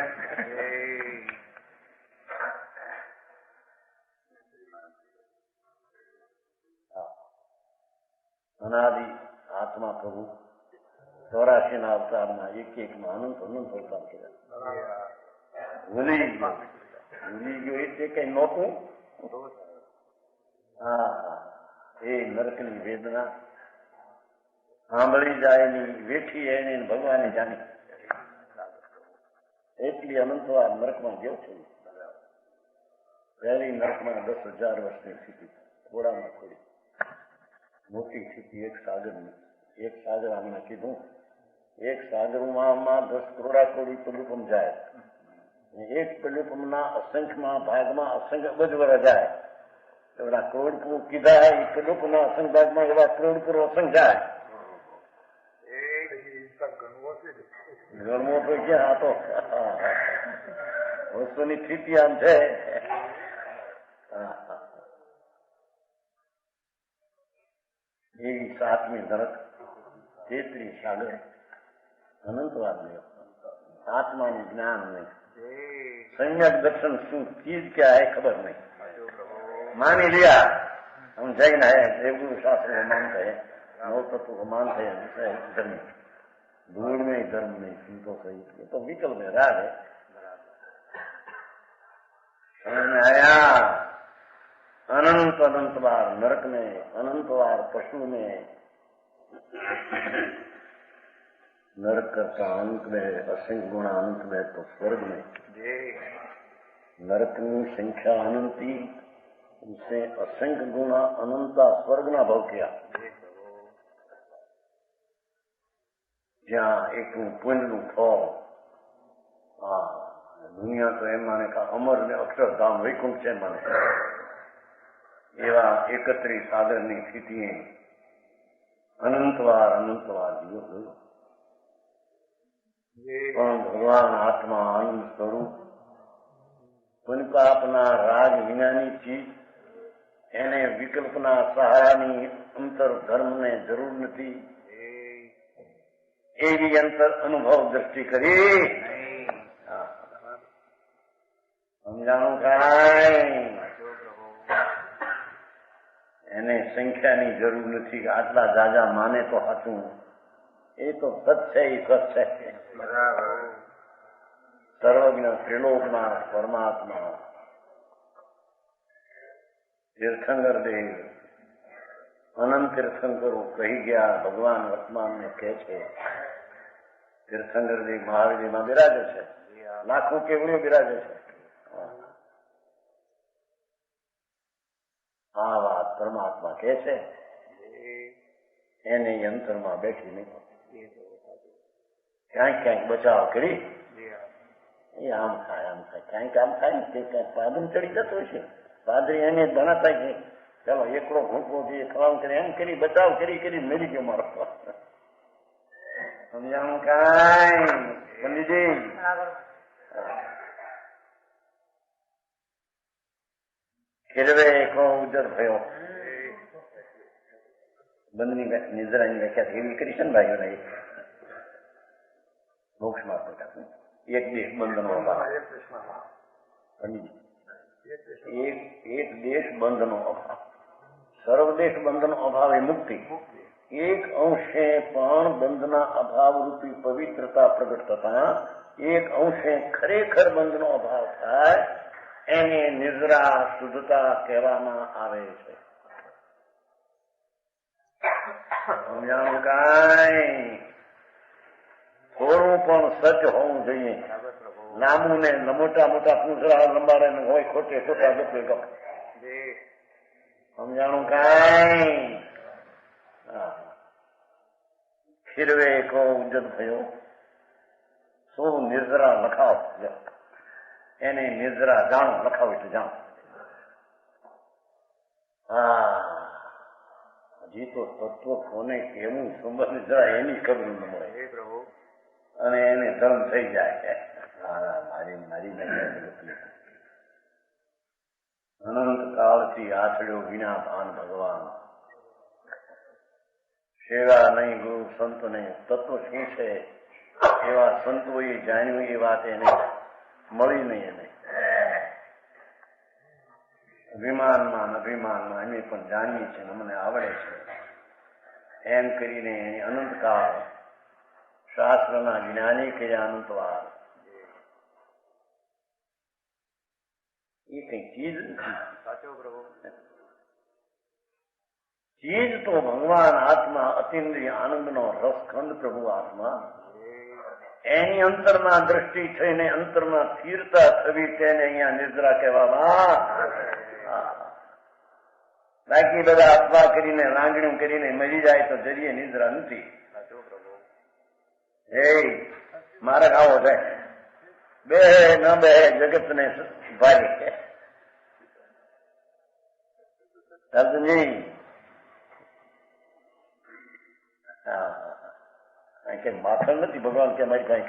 अनादि आत्मा प्रभु 84 अवतार में एक एक में अनंत अनंत अवतार किया। भूली गयो એટલે કઈ નહોતું। એ નરકની વેદના સાંભળી જાય ની વેઠી એની ભગવાને જાણી, એટલી અનંતવાર નરકમાં ગયો છું। પહેલી નરકમાં 10,000 વર્ષની સ્થિતિ, થોડામાં થોડી મોટી સ્થિતિ। એક સાગર આમને કીધું, એક સાગરમાં 10 કરોડા કોડી પેલુપમ જાય, એક પેલુપમના અસંખ્યમાં ભાગમાં અસંખ્ય અબજવર જાય। એવડા કરોડપુર કીધા એ પેલુપના અસંખ્ય ભાગમાં એવા કરોડપુર અસંખ્ય જાય। ગણવો તો ક્યાં હતો, વસ્તુની સ્થિતિ આમ છે। એવી 7મી નરક, 33 સાગર, અનંતવાર નહીં, આત્માનું જ્ઞાન નહીં, सम्यक दर्शन શું चीज क्या है खबर नहीं। मानी लिया हम जैन है, देवगुरु शास्त्र को मानते हैं, नौ तत्व को मानते हैं, धर्म धूल में धर्म नहीं, सुन तो सही, ये तो विकल्प में राग है। समझ में आया? अनंत अनंत बार नरक में, अनंत बार पशु में, नरक करता अंत में, असंख्य गुणा अंत में, तो स्वर्ग में नरक की संख्या अनंती, उससे असंख्य गुणा अनंता स्वर्ग ना भाव किया। જ્યાં એકનું પુણ્યનું ફળ, દુનિયા તો એમ માને કે અમર ને અક્ષરધામ વૈકુંઠ છે માને, એવા 31 સાગરની સ્થિતિએ અનંતવાર જીવો ગયો। પણ ભગવાન આત્મા આનંદ સ્વરૂપ પુનપાપના રાગ વિનાની ચીજ, એને વિકલ્પના સહારાની અંતર ધર્મને જરૂર નથી, એવી અંતર અનુભવ દ્રષ્ટિ કરી। સમજાણું કાંઈ? એને સંખ્યાની જરૂર નથી કે આટલા જાજા માને તો સાચું, એ તો સત છે, એ સત છે। સર્વજ્ઞ ત્રિલોકનાથ પરમાત્મા તીર્થંકર દેવ અનંત તીર્થંકરો કહી ગયા, ભગવાન વર્તમાન ને કહે છે તીર્થંકરજી મહાવીરમાં બિરાજે છે, લાખો કેવડીઓ બિરાજે છે. આ વાત પરમાત્મા કે છે એને અંતરમાં બેઠી નહીં. ક્યાંક ક્યાંક બચાવ કરી એ આમ થાય આમ થાય, ક્યાંક આમ થાય ને તે ક્યાંક પાદરી ચડી જતો છે. પાદરી એને ગણાતા કે ચાલો એકલો ભૂખો થી ખલામ કરી એમ કરી બચાવ કરી કરી મરી ગયો મારો. સમજાણું કાંઈ પંડિતજી? ખીરવે કો ઉજર થયો. બંધની નિદ્રાની વ્યાખ્યા એવી કરી છે ને ભાઈઓને, મોક્ષમાં પ્રકાશ એક દેશ બંધનો અભાવ. એક દેશ બંધનો અભાવ, સર્વદેશ બંધનો અભાવ એ મુક્તિ. એક અંશે પણ બંધના અભાવ રૂપી પવિત્રતા પ્રગટ થતા એક અંશે ખરેખર બંધનો અભાવ થાય એને નિદ્રા શુદ્ધતા કહેવામાં આવે છે. સમજાણું કાંઈ? થોડું પણ સચ હોવું જોઈએ. લાંબુ ને મોટા મોટા પૂંછડા લંબાડે હોય ખોટે ખોટા ગપે ગપ. સમજાણું કાંઈ? ખીરવે કો ઉજ્જત થયો. શું નિર્જરા લખાવ, એને નિર્જરા જાણો, લખાવ એટલે જાણો. હજી તો તત્વ કોને કેવું સંબંધ જરા એની ખબર ન મળે અને એને ધર્મ થઈ જાય. અનંત કાળથી આછડ્યો વિના ભાન ભગવાન. સેવા નહીં, ગુરુ સંત નહીં, તત્વ શું છે એવા સંતોએ જાણ્યું એ વાત એને મળી નહીં. એને અભિમાનમાં અભિમાનમાં અમે પણ જાણીએ છીએ, અમને આવડે છે એમ કરીને એની અનંતકાળ શાસ્ત્રના જ્ઞાની કર્યા અનંતવાર. એ કઈ ચીજ નથી. સાચો પ્રભુ. ચીજ તો ભગવાન આત્મા, અતિન્દ્રિય આનંદનો રસખંડ પ્રભુ આત્મા. એની અંતરમાં દ્રષ્ટિ થઈને અંતરમાં સ્થિરતા થવી તેને અહીંયા નિદ્રા કહેવામાં. બાકી બધા અફવા કરીને લાંગણીઓ કરીને મરી જાય તો જરીએ નિદ્રા નથી. એ મારે આવો થાય બે ન બે જગત ને ભારી. કે માથણ નથી ભગવાન કે અમારી કઈ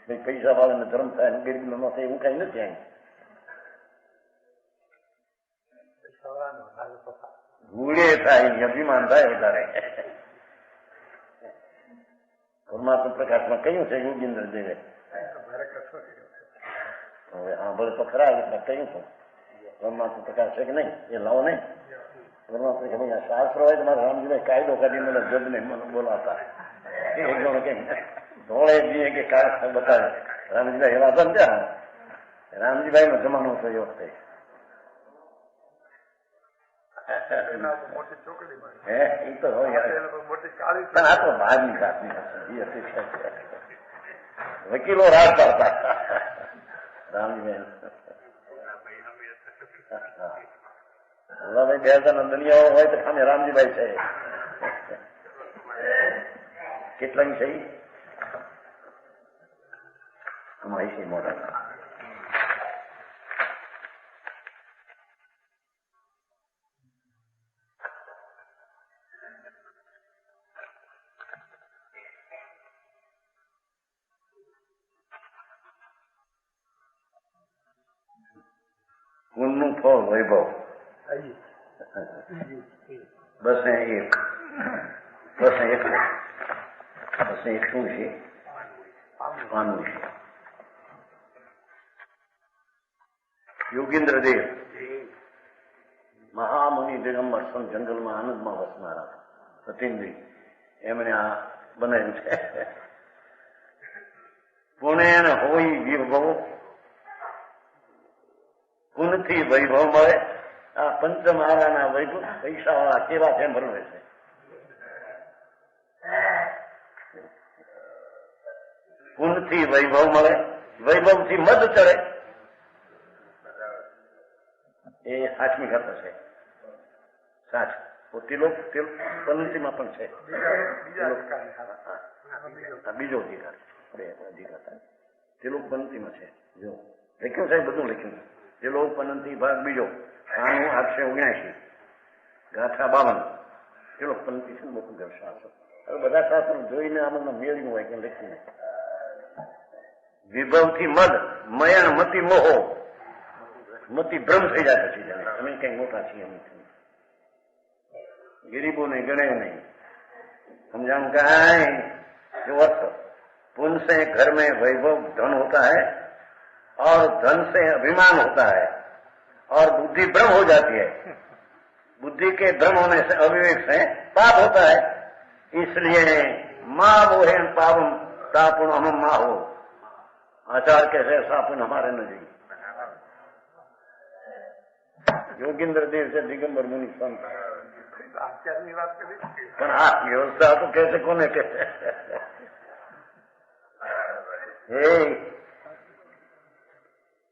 કઈ પૈસા વાળાને ધર્મ થાય ગરીબ ન થાય એવું કઈ નથી. અહીં ભૂલે થાય, અભિમાન થાય વધારે. પરમાત્મા પ્રકાશમાં કહ્યું છે યોગીન્દ્ર દેવે. હવે હા ભલે તો ખરા એટલે કહ્યું છું પરમાત્મા પ્રકાશ છે કે નહીં એ લાવો નહીં. પરમાત્મા કે ભાઈ શાસ્ત્ર હોય તો મારા રામજીભાઈ કાયદો કાઢી મને જજને મને બોલાતા એક જણ કે ધોળે જઈએ કે કારક બતાવે. રામજીભાઈ એવા હતા ને ત્યાં રામજીભાઈ નો જમાનો થયો વખતે એ તો હોય. આ તો બહારની જાતની વકીલો રાજ પાડતા રામજીભાઈ. ભાઈ 2000 દુનિયાઓ હોય તો સામે રામજીભાઈ છે. કેટલાની છે અમારી છે મોટા. ગુણનું ફળ વૈભવ. બસ એક શું છે પાનું છે. યોગેન્દ્ર દેવ મહામુનિ દિગંબર સંત જંગલમાં આનંદમાં વસનારા સતીન્દ્રી એમણે આ બનાવ્યું છે. પુણ્ય હોય વિભવ, પુનથી વૈભવ મળે. આ પંચમહારાના વૈભવ પૈસા વાળા કેવા છે ભરવે છે. પુણ્યથી વૈભવ મળે, વૈભવથી મદ ચડે. એ સાચમી ઘાતો છે. સાચ તિલોક પનંતીમાં પણ છે. બીજો અધિકાર બે અધિકાર તિલોક પનંતીમાં છે. જો લખ્યું સાહેબ બધું લખ્યું. તિલોક પનંતી ભાગ બીજો 879 ગાથા 52 તિલોક પનંતી છે. મોટું ઘર શાસ્ત્ર. હવે બધા શાસ્ત્રો જોઈને આમાં મેળવ્યું હોય કે લખ્યું વિભવથી મદ મયણ મતિ મોહો મતિ ભ્રમ થઈ જાય પછી જાણે અમે કઈ મોટા છીએ गरीबों ने गणे नहीं समझाऊं कहा जो अर्थ पुण्य से घर में वैभव धन होता है और धन से अभिमान होता है और बुद्धि भ्रम हो जाती है. बुद्धि के भ्रम होने से अविवेक से पाप होता है. इसलिए माँ मोहे पापम तापुण हम माँ हो आचार कैसे सापुण हमारे न जी. योगेंद्र देव से दिगंबर मुनि संत આચારની વાત કરી પણ આ વ્યવસ્થા તો કહેશે કોને કહેશે.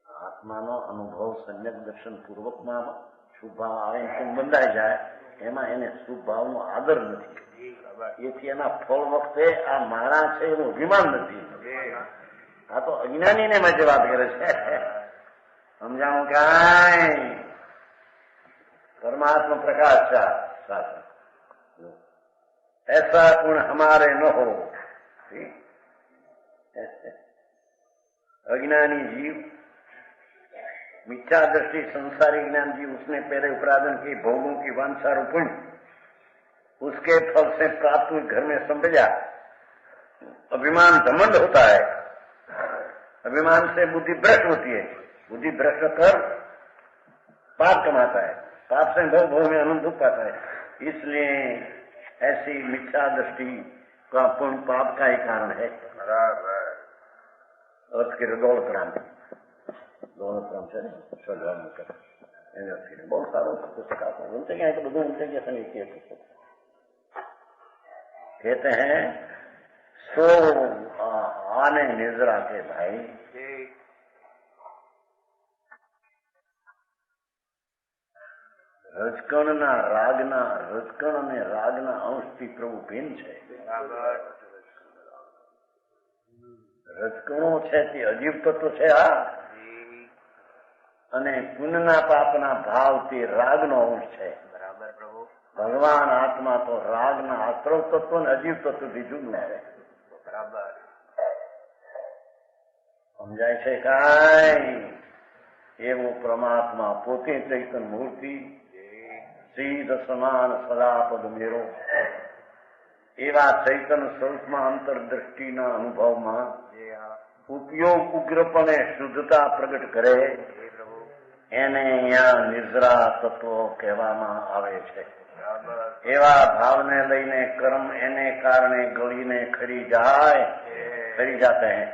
આત્માનો અનુભવ સમ્યક દર્શન પૂર્વકમાં શુભ ભાવ આવે એમ બંધાઈ જાય એમાં એને શુભ ભાવનો આદર નથી. એથી એના ફળ વખતે આ મારા છે એનું અભિમાન નથી. આ તો અજ્ઞાનીને માટે વાત કરે છે. સમજાણું કાંઈ परमात्मा प्रकाश शासन ऐसा गुण हमारे न हो. अज्ञानी जीव मिथ्या दृष्टि संसारी ज्ञान जीव उसने पहले उपराधन की भोगों की वांछा रूपण उसके फल से प्राप्त हुई घर में संभजा. अभिमान घमंड होता है. अभिमान से बुद्धि भ्रष्ट होती है. बुद्धि भ्रष्ट कर पाप कमाता है. पाप से भोग में आनंद दुख पाता है. इसलिए ऐसी मिथ्या दृष्टि का पूर्ण पाप का ही कारण है. अर्थ के दौलतराम से बहुत सारा पुस्तक आता है. उनसे क्या है तो उनसे कैसा नहीं किया कहते हैं सो आने निजरा के भाई રજકણના રજકણ અને રાગના અંશથી પ્રભુ ભિન્ન છે. રજકણો છે તે અજીવ તત્વ છે આ અને પુણ્યના પાપના ભાવ તે રાગનો અંશ છે. બરાબર પ્રભુ. ભગવાન આત્મા તો રાગના આશ્રવ તત્વ અને અજીવ તત્વથી જુદું છે. બરાબર સમજાય છે કાંઈ? એવો પરમાત્મા પોતે ચૈતન્ય મૂર્તિ સીધ સમાન સદાપદ મેરો એવા ચૈતન્ય સ્વરૂપમાં અંતરદ્રષ્ટિના અનુભવમાં ઉપયોગ ઉગ્રપણે શુદ્ધતા પ્રગટ કરે એને અહીંયા નિર્જરા તત્વો કહેવામાં આવે છે. એવા ભાવને લઈને કર્મ એને કારણે ગળીને ખરી જાતે હૈ.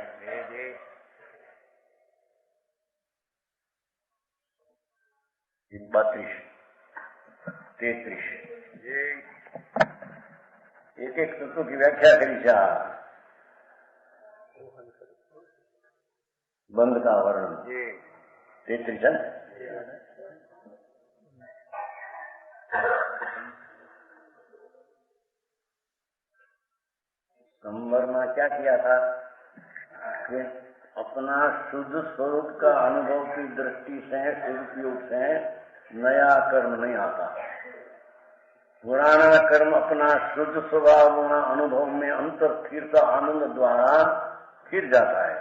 32 33 एक एक तत्व की व्याख्या करी जा. बंद का वर्ण 33 है. संवर में क्या किया था कि अपना शुद्ध स्वरूप का अनुभव की दृष्टि से सदुपयोग से नया कर्म नहीं आता. पुराना कर्म अपना शुद्ध स्वभाव अनुभव में अंतर स्थिरता आनंद द्वारा फिर जाता है.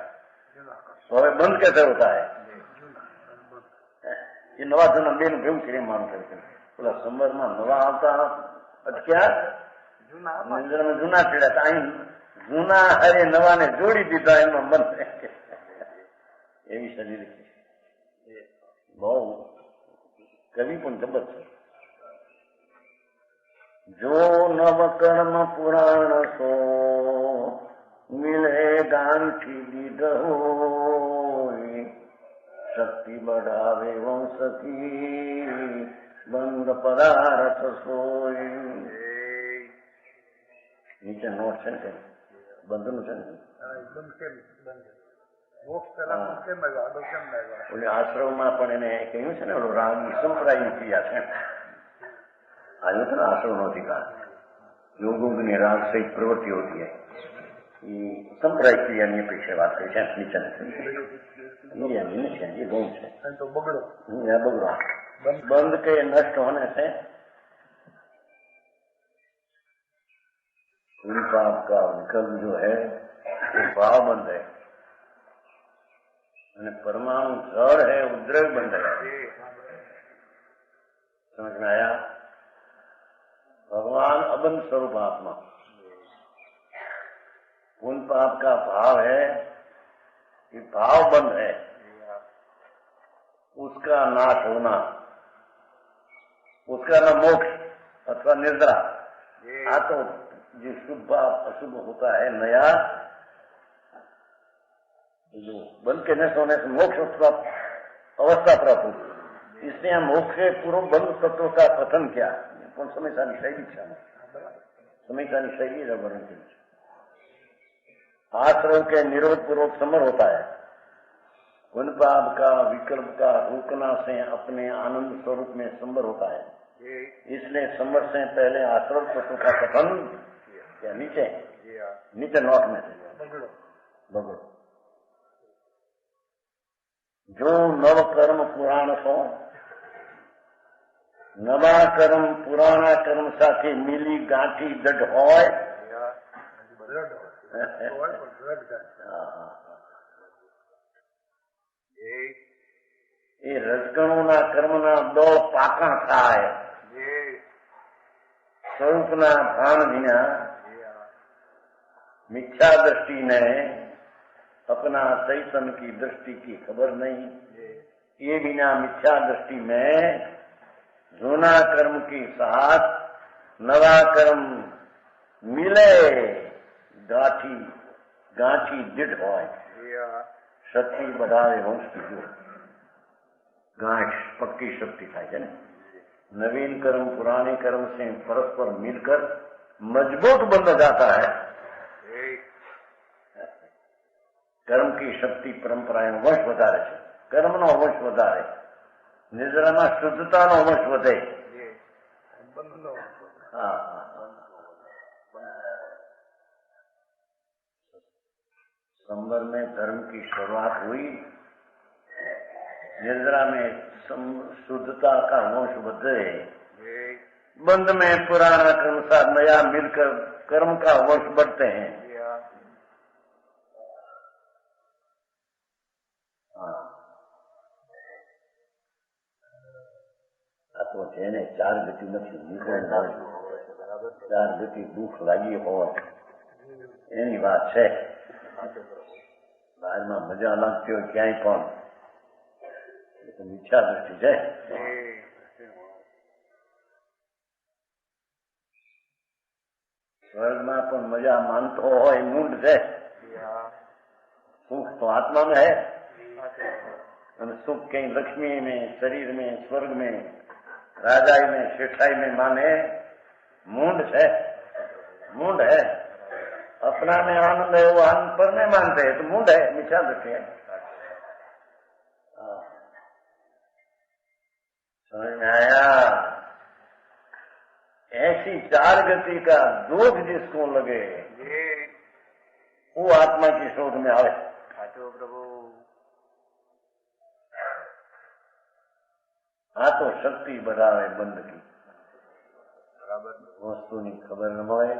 तो હવે બંધ कैसे होता है? ये नवा जन्म बेन भेव करे मान करके बोला संवर में नवा આવતા અટક્યા નિંદ્ર में જૂના ચડ્યા તા જૂના હરે નવા ને જોડી દીધા એમાં બંધ એવી શરીર બહુ કવિ પણ જબર છે. जो नव कर्म पुराण सो मिले गांठी दीद हो शक्ति बढ़ावे वंश की बंद पदार्थ सोई. नीचे नोट है બંધનું છે ને એકદમ કેમ બંધ મોક્ષ પેલા કેમ આવ્યા આગળ કેમ આવ્યા ઓલે આશ્રમમાં પણ એને કહ્યું છે ને ઓલો રાગી સંપ્રાય ક્રિયા છે આવ્યો તો आश्रम નો અધિકાર યોગની રાગ સહિત પ્રવૃત્તિ હોતી है ये संप्राय क्रिया ની અપેક્ષા વાત કરી છે નીચે नहीं है ये गुण है तो बगड़ो बगड़ो बंद के नष्ट होने से उन पाप का विकल्प जो है वो भाव बंद है परमाणु जड़ है उद्रेक बंद है समझ में आया भगवान अबंध स्वरूप आत्मा उन पाप का भाव है कि भाव बंद है उसका नाश होना उसका न मोक्ष अथवा निद्रा तो जो शुभ अशुभ होता है नया जो बंद के नष्ट होने से मोक्ष अवस्था प्राप्त होती इसलिए मोक्ष के पूर्व बंद तत्व का कथन क्या પણ સમયસાની શૈલી છે સમયસાની शैली वर्णन की आश्रम के निरोध पूर्वक समर होता है उन पाप का विकल्प का रोकना से अपने आनंद स्वरूप में संबर होता है इसलिए समर से पहले आश्रम तत्व का कथन क्या नीचे नीचे नोट में बगड़ो जो नव कर्म पुराण सो नवा कर्म पुराना कर्म साथे मिली गांठी दढ़ होय એ રજગણોના કર્મના દોળ પાકા થાય સ્વરૂપના ભાન વિના मिथ्या दृष्टि ने अपना चैतन्य की दृष्टि की खबर नहीं ये बिना मिथ्या दृष्टि में जूना कर्म की साथ नवा कर्म मिले गाठी गाठी दृढ़ हो शक्ति बढ़ावे वंश की जो गांठ पक्की शक्ति થાય છે नवीन कर्म पुराने कर्म से परस्पर मिलकर मजबूत बन जाता है कर्म की शक्ति परंपराएं वंश વધારે છે કર્મનો વંશ વધારે નિદ્રામાં શુદ્ધતાનો વંશ વધે संबर में धर्म की शुरुआत हुई निद्रा में शुद्धता का वंश बढ़े बंद में पुराना कर्म साथ नया मिलकर कर्म का वंश बढ़ते हैं तो जेने चार गति નથી નીકળે ચાર ગતિ દુઃખ લાગી હોય એની વાત છે બહારમાં મજા લાગતી હોય ક્યાંય પણ તો મિથ્યા દૃષ્ટિ છે સ્વર્ગમાં પણ મજા માનતો હોય મૂંડ છે સુખ तो आत्मा में है सुख कहीं लक्ष्मी में शरीर में स्वर्ग में राजाई में शिक्षाई में माने मूंड है मूंड है अपना में आनंद है वो आनंद पर नहीं मानते है तो मूंड है मिथ्या दृष्टि है समझ में आया ऐसी चार गति का दोष जिसको लगे वो आत्मा की शोध में आवे प्रभु हाँ तो शक्ति बढ़ावे बंद की वस्तु की खबर न होए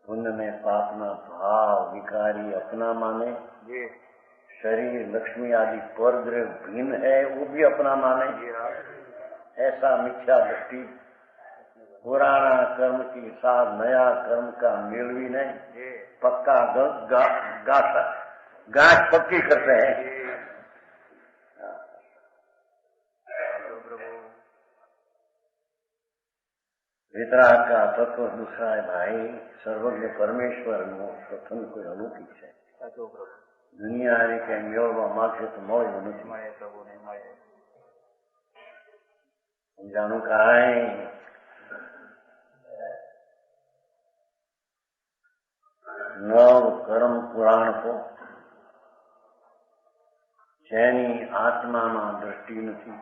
उनमें पापना भाव विकारी अपना माने शरीर लक्ष्मी आदि परग्रह भिन्न है वो भी अपना माने ऐसा मिथ्या दृष्टि पुराना कर्म की साथ नया कर्म का मेल भी नहीं पक्का गांठ पक्की करते हैं वितराग का तत्व दूसरा है भाई सर्वज्ञ परमेश्वर नो प्रथम कोई अलौकिक है दुनिया के मेળવા मार्ग तो मौज नहीं समझानु कहा है नव कर्म पुराण को જેની આત્મામાં દ્રષ્ટિ નથી,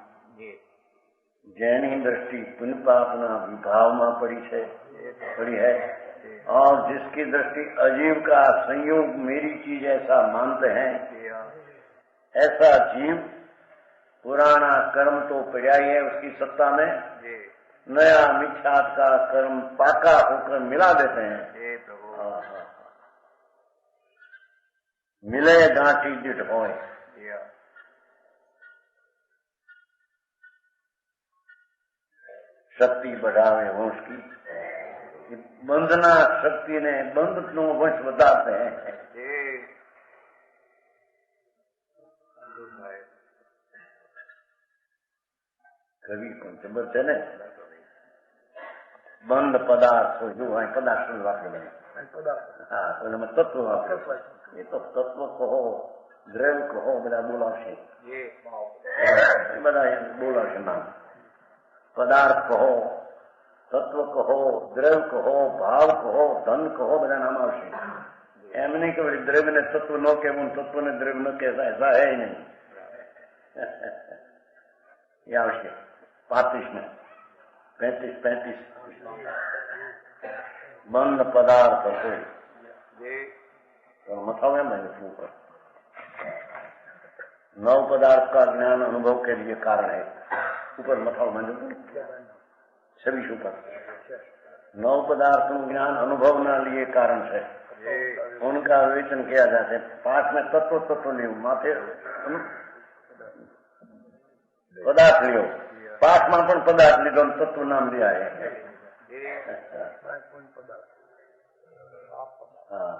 જેની दृष्टि पुण्य पापना विभाव पड़ी है और जिसकी दृष्टि अजीव का संयोग मेरी चीज ऐसा मानते हैं, ऐसा जीव पुराना कर्म तो पड़ा ही है उसकी सत्ता में, नया मिथ्यात का कर्म पाका होकर मिला देते हैं। मिले गांठी दिठ होए, शक्ति बढ़ावे वंश की, बंधना शक्ति ने बंध नो वंश बताते हैं। कवि कौन जबर है ने बंद पदार्थ जो है पदार्थ वाक्य बने, हाँ तो मैं तत्व वाक्य, ये तो तत्व कहो द्रव्य कहो बड़ा बोला से, बड़ा बोला से नाम पदार्थ कहो, तत्व कहो, द्रव्य कहो, भाव कहो, धन कहो, बड़ा नाम आवश्यक। एम नहीं कि द्रव्य ने तत्व न के तत्व ने द्रव्य न के, ऐसा है ही नहीं। ये आवश्यक 35 में 35 बंद पदार्थ को मथा हुआ मैंने ऊपर नव पदार्थ का ज्ञान अनुभव के लिए कारण है, ऊपर मथा मैंने सभी ऊपर नव पदार्थ ज्ञान अनुभव न लिए कारण से उनका विवेचन किया जाता है। पाठ में तत्व लियो, माथे पदार्थ लियो, पाठ में पण पदार्थ लीधो, तत्व नाम दिया है। हाँ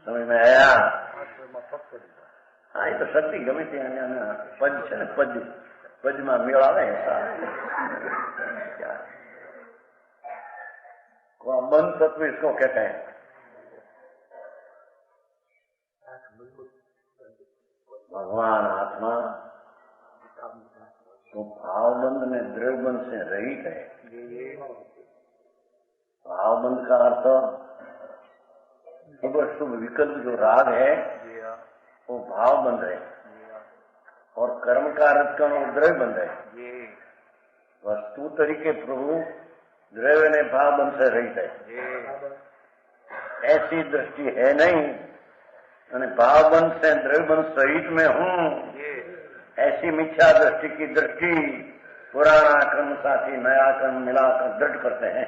समझ में आया? हाँ ये तो शक्ति गमे थी पद है ने पद में मेड़ावे बंद तत्व इसको कहते हैं। भगवान आत्मा तो भावबंध में द्रव्यबंध से रहित है। भावबंध का अर्थ शुभ शुभ विकल्प जो राग है वो भावबंध है, और कर्म का अर्थ का द्रव्यबंध है। वस्तु तरीके प्रभु द्रव्य ने भावबंध से रहित है, ऐसी दृष्टि है नहीं। भावबंध से द्रव्यबंध सहित में हूँ, ऐसी मिथ्या दृष्टि की दृष्टि पुराना कर्म साथी नया कर्म मिलाकर दृढ़ करते हैं।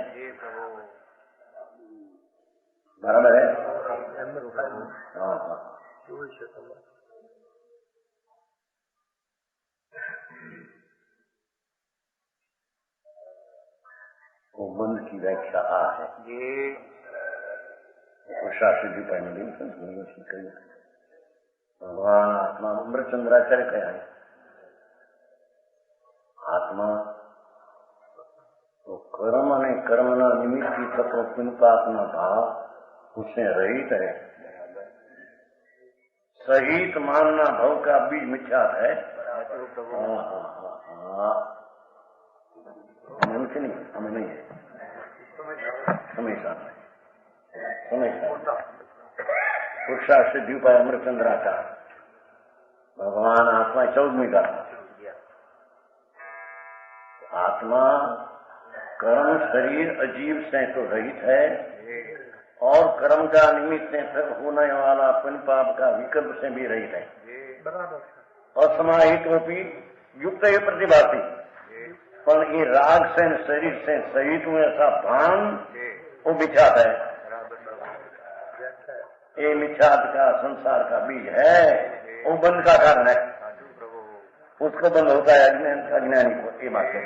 बराबर है? हाँ हाँ वो बंद की व्याख्या आ है शास्त्री भगवान आत्मा अमृतचंद्राचार्य कहा है। आत्मा तो कर्म અને કર્મના નિમિત્તથી થતો પુણ્યપાપના ભાવ उससे रहित है। सहित मानना भव का बीज मिथ्या है। मनुष्य नहीं, हमें नहीं है, हमेशा पुरुषा सिद्धि उपाय अमृतचंद्राचार भगवान आत्मा 14वीं का आत्मा कर्म शरीर अजीव से तो रहित है, और कर्म का निमित्त से होने वाला पुण्य पाप का विकल्प से भी रहित है। असमाहित रूपी युक्त है प्रतिभाती, पर ये राग से शरीर से सहित में ऐसा भान वो मिथ्यात है। ये मिथ्यात का संसार का बीज है, वो बंध का कारण है। उसको बंद होता है अज्ञानी को, ये बात है।